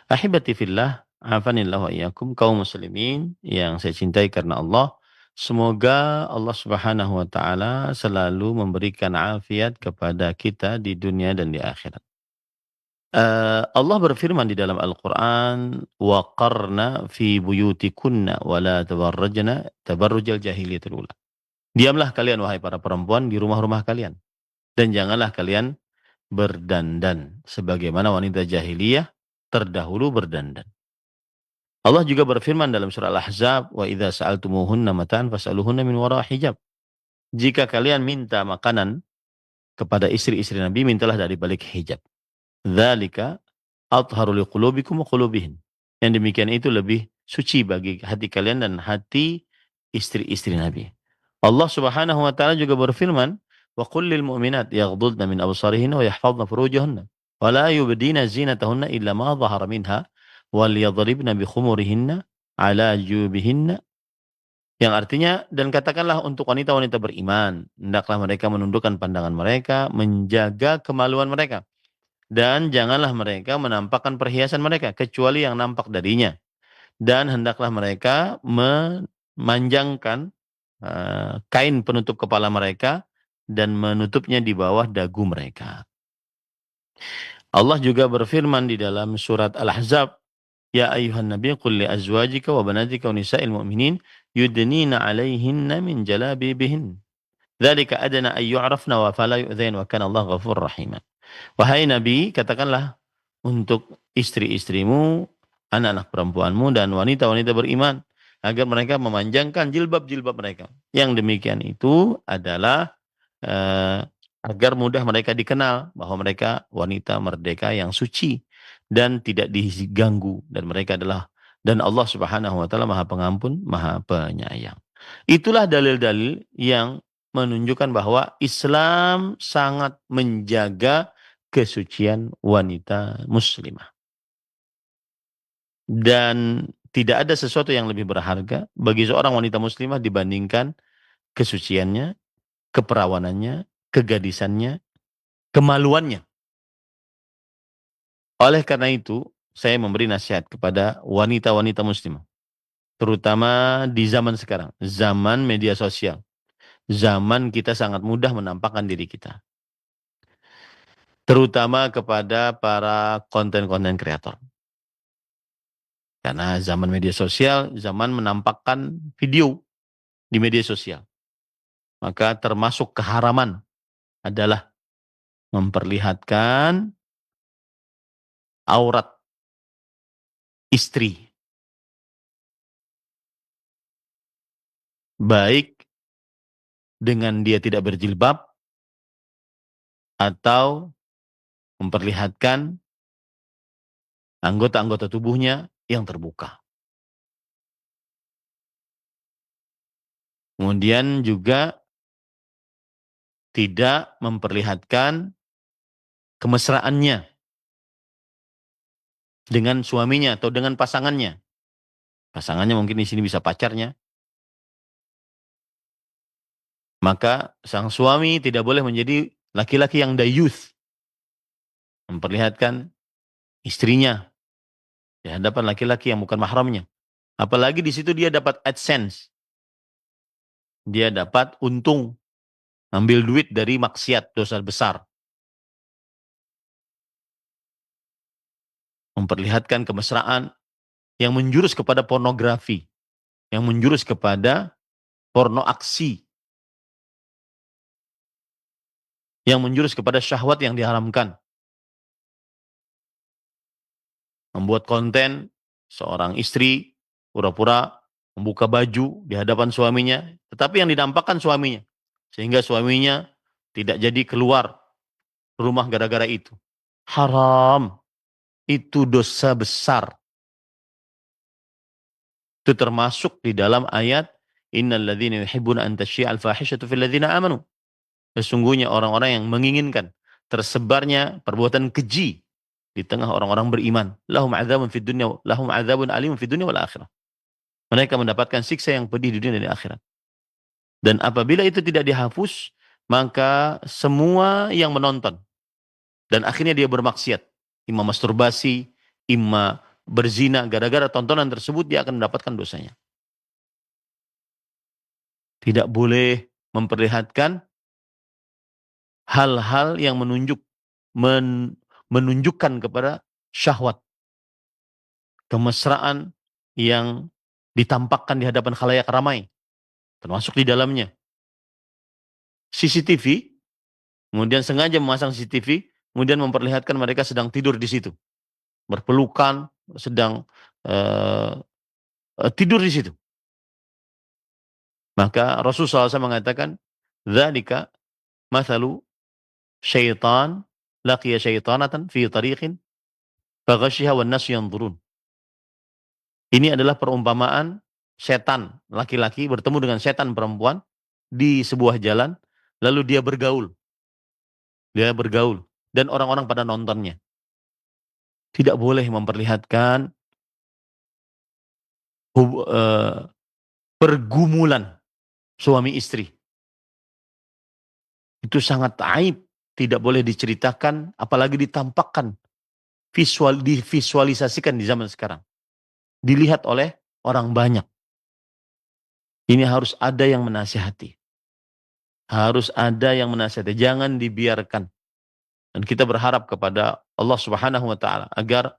Ahibati fillah, afanillah wa iyyakum, kaum muslimin yang saya cintai karena Allah. Semoga Allah Subhanahu wa taala selalu memberikan afiat kepada kita di dunia dan di akhirat. Allah berfirman di dalam Al-Qur'an, "Wa qarna fi buyutikunna wa la tabarrajna tabarrujal jahiliyatil ula." Diamlah kalian wahai para perempuan di rumah-rumah kalian dan janganlah kalian berdandan sebagaimana wanita jahiliyah terdahulu berdandan. Allah juga berfirman dalam surah Al-Ahzab, "Wa idza sa'altumuhunna mata'an fas'aluhunna min wara' hijab." Jika kalian minta makanan kepada istri-istri Nabi, mintalah dari balik hijab. Dzalika athharu liqulubikum wa qulubihin. Yang demikian itu lebih suci bagi hati kalian dan hati istri-istri Nabi. Allah Subhanahu wa taala juga berfirman, "Wa qul lil mu'minat yaghdudna min absarihinna wa yahfazna furujahunna wa la yubdina zinatahunna illa ma dhahara minha wal yadribna bi khumurihinna ala jubihinna Yang artinya, dan katakanlah untuk wanita-wanita beriman, hendaklah mereka menundukkan pandangan mereka, menjaga kemaluan mereka. Dan janganlah mereka menampakkan perhiasan mereka, kecuali yang nampak darinya. Dan hendaklah mereka memanjangkan kain penutup kepala mereka dan menutupnya di bawah dagu mereka. Allah juga berfirman di dalam surat Al-Ahzab, Ya ayuhan nabi qul li azwajika wa banatika wa nisa'il mu'minin yudnina 'alaihinna min jalabibihin. Dzalika adna ay yu'rafna wa fala yu'dzain wa kana Allah ghafurur rahim. Wahai Nabi, katakanlah untuk istri-istrimu, anak-anak perempuanmu dan wanita-wanita beriman agar mereka memanjangkan jilbab-jilbab mereka. Yang demikian itu adalah agar mudah mereka dikenal bahwa mereka wanita merdeka yang suci dan tidak diganggu, dan Allah Subhanahu wa taala Maha Pengampun, Maha Penyayang. Itulah dalil-dalil yang menunjukkan bahwa Islam sangat menjaga kesucian wanita muslimah. Dan tidak ada sesuatu yang lebih berharga bagi seorang wanita muslimah dibandingkan kesuciannya, keperawanannya, kegadisannya, kemaluannya. Oleh karena itu, saya memberi nasihat kepada wanita-wanita muslimah, terutama di zaman sekarang, zaman media sosial, zaman kita sangat mudah menampakkan diri kita, terutama kepada para konten-konten kreator. Karena zaman media sosial, zaman menampakkan video di media sosial. Maka termasuk keharaman adalah memperlihatkan aurat istri. Baik dengan dia tidak berjilbab atau memperlihatkan anggota-anggota tubuhnya yang terbuka. Kemudian juga tidak memperlihatkan kemesraannya dengan suaminya atau dengan pasangannya. Pasangannya mungkin di sini bisa pacarnya. Maka sang suami tidak boleh menjadi laki-laki yang dayuth, memperlihatkan istrinya di hadapan laki-laki yang bukan mahramnya. Apalagi di situ dia dapat AdSense. Dia dapat untung, ambil duit dari maksiat, dosa besar. Memperlihatkan kemesraan yang menjurus kepada pornografi, yang menjurus kepada porno aksi, yang menjurus kepada syahwat yang diharamkan. Membuat konten seorang istri pura-pura membuka baju di hadapan suaminya, tetapi yang dinampakkan suaminya, sehingga suaminya tidak jadi keluar rumah gara-gara itu. Haram. Itu dosa besar. Itu termasuk di dalam ayat innal ladzina yuhibbuna an tasyi'al fahishatu fil ladzina amanu. Sesungguhnya orang-orang yang menginginkan tersebarnya perbuatan keji di tengah orang-orang beriman. Lahum adzabun fid dunya, lahum adzabun alim fid dunya wal akhirah. Mereka mendapatkan siksa yang pedih di dunia dan di akhirat. Dan apabila itu tidak dihapus, maka semua yang menonton dan akhirnya dia bermaksiat, imma masturbasi, imma berzina, gara-gara tontonan tersebut dia akan mendapatkan dosanya. Tidak boleh memperlihatkan hal-hal yang menunjukkan kepada syahwat, kemesraan yang ditampakkan di hadapan khalayak ramai, termasuk di dalamnya CCTV, kemudian sengaja memasang CCTV, kemudian memperlihatkan mereka sedang tidur di situ, berpelukan, sedang tidur di situ. Maka Rasulullah SAW mengatakan, "Dzalika mathalu syaitan laqiya syaitanatan fi tariqin faghashiha wan nas yanzurun." Ini adalah perumpamaan setan laki-laki bertemu dengan setan perempuan di sebuah jalan, lalu dia bergaul. Dan orang-orang pada nontonnya. Tidak boleh memperlihatkan pergumulan suami istri. Itu sangat aib, tidak boleh diceritakan, apalagi ditampakkan, divisualisasikan di zaman sekarang. Dilihat oleh orang banyak. Ini harus ada yang menasihati. Harus ada yang menasihati, jangan dibiarkan. Dan kita berharap kepada Allah Subhanahu wa taala agar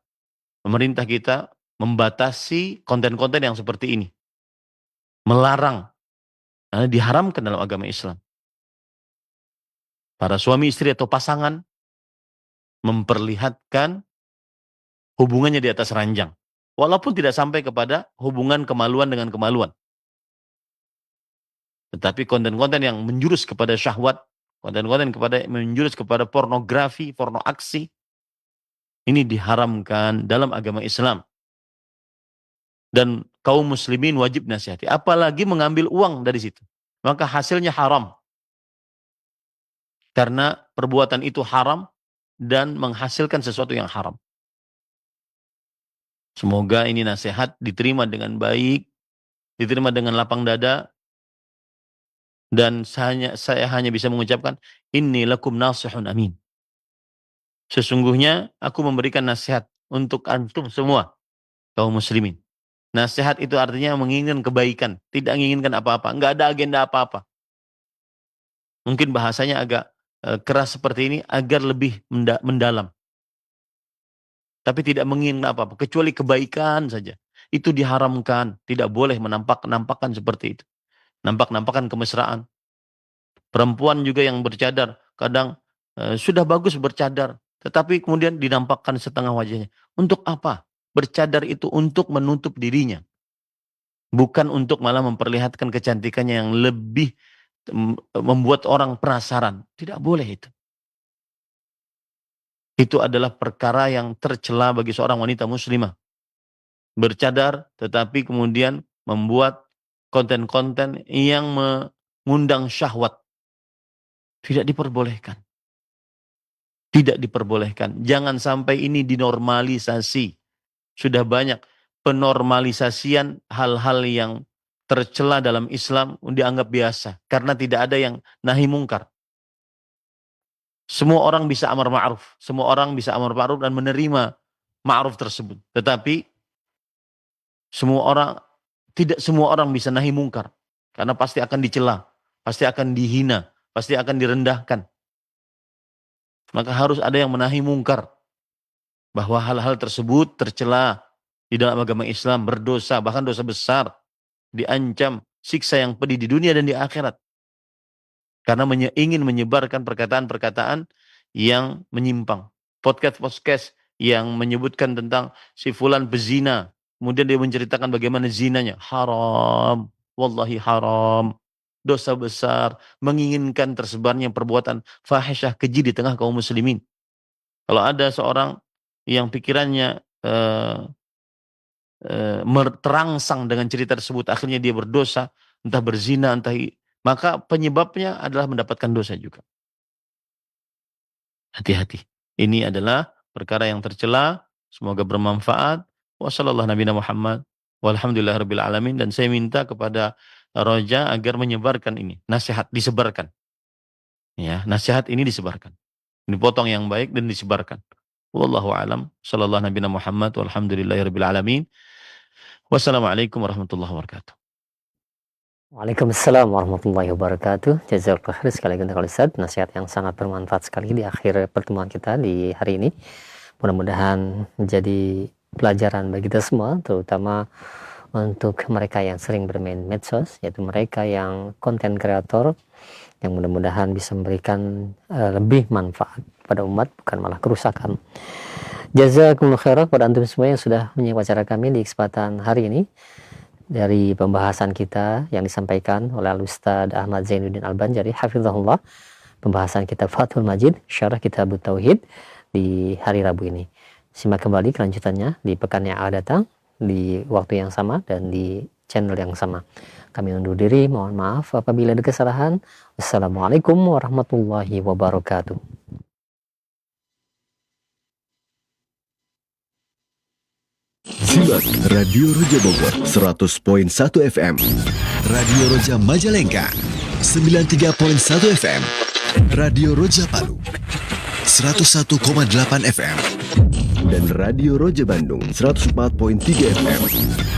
pemerintah kita membatasi konten-konten yang seperti ini. Melarang, karena diharamkan dalam agama Islam. Para suami istri atau pasangan memperlihatkan hubungannya di atas ranjang. Walaupun tidak sampai kepada hubungan kemaluan dengan kemaluan. Tetapi konten-konten yang menjurus kepada syahwat, konten-konten menjurus kepada pornografi, porno aksi, ini diharamkan dalam agama Islam. Dan kaum muslimin wajib nasihati. Apalagi mengambil uang dari situ. Maka hasilnya haram. Karena perbuatan itu haram dan menghasilkan sesuatu yang haram. Semoga ini nasihat diterima dengan baik, diterima dengan lapang dada, dan saya hanya bisa mengucapkan, inni lakum nasihun amin. Sesungguhnya aku memberikan nasihat untuk antum semua, kaum muslimin. Nasihat itu artinya menginginkan kebaikan, tidak menginginkan apa-apa, enggak ada agenda apa-apa. Mungkin bahasanya agak keras seperti ini agar lebih mendalam. Tapi tidak menginginkan apa-apa, kecuali kebaikan saja. Itu diharamkan, tidak boleh menampakkan seperti itu. Nampak-nampakkan kemesraan. Perempuan juga yang bercadar, kadang sudah bagus bercadar, tetapi kemudian dinampakkan setengah wajahnya. Untuk apa? Bercadar itu untuk menutup dirinya. Bukan untuk malah memperlihatkan kecantikannya yang lebih membuat orang penasaran. Tidak boleh itu. Itu adalah perkara yang tercela bagi seorang wanita muslimah. Bercadar tetapi kemudian membuat konten-konten yang mengundang syahwat. Tidak diperbolehkan. Tidak diperbolehkan. Jangan sampai ini dinormalisasi. Sudah banyak penormalisasian hal-hal yang tercela dalam Islam dianggap biasa. Karena tidak ada yang nahi mungkar. Semua orang bisa amar ma'ruf. Semua orang bisa amar ma'ruf dan menerima ma'ruf tersebut. Tetapi tidak semua orang bisa nahi mungkar. Karena pasti akan dicela. Pasti akan dihina. Pasti akan direndahkan. Maka harus ada yang menahi mungkar. Bahwa hal-hal tersebut tercela di dalam agama Islam, berdosa, bahkan dosa besar. Diancam siksa yang pedih di dunia dan di akhirat. Karena ingin menyebarkan perkataan-perkataan yang menyimpang. Podcast-podcast yang menyebutkan tentang si fulan bezina. Kemudian dia menceritakan bagaimana zinanya. Haram. Wallahi haram. Dosa besar. Menginginkan tersebarnya perbuatan fahisyah keji di tengah kaum muslimin. Kalau ada seorang yang pikirannya terangsang dengan cerita tersebut, akhirnya dia berdosa, entah berzina, maka penyebabnya adalah mendapatkan dosa juga. Hati-hati. Ini adalah perkara yang tercela. Semoga bermanfaat. Wassallallahu nabiyana Muhammad. Walhamdulillahirabbil alamin. Dan saya minta kepada Roja agar menyebarkan ini. Nasihat disebarkan. Ya, nasihat ini disebarkan. Dipotong yang baik dan disebarkan. Wallahu a'lam. Sallallahu nabiyana Muhammad. Walhamdulillahirabbil alamin. Wassalamualaikum warahmatullahi wabarakatuh. Waalaikumsalam warahmatullahi wabarakatuh. Jazakallahu khair sekali untuk Ustaz, nasihat yang sangat bermanfaat sekali di akhir pertemuan kita di hari ini. Mudah-mudahan menjadi pelajaran bagi kita semua, terutama untuk mereka yang sering bermain medsos, yaitu mereka yang konten kreator, yang mudah-mudahan bisa memberikan lebih manfaat pada umat, bukan malah kerusakan. Jazakumullah khairan kepada antum semua yang sudah menyimak acara kami di kesempatan hari ini. Dari pembahasan kita yang disampaikan oleh Al-Ustaz Ahmad Zainuddin Al-Banjari hafizahullah, pembahasan kitab Fathul Majid syarah kitab Tauhid di hari Rabu ini. Simak kembali kelanjutannya di pekan yang akan datang di waktu yang sama dan di channel yang sama. Kami undur diri, mohon maaf apabila ada kesalahan. Wassalamualaikum warahmatullahi wabarakatuh. Simak Radio Roja Bogor 100.1 FM, Radio Roja Majalengka 93.1 FM, Radio Roja Palu 101,8 FM, dan Radio Roja Bandung 104.3 FM.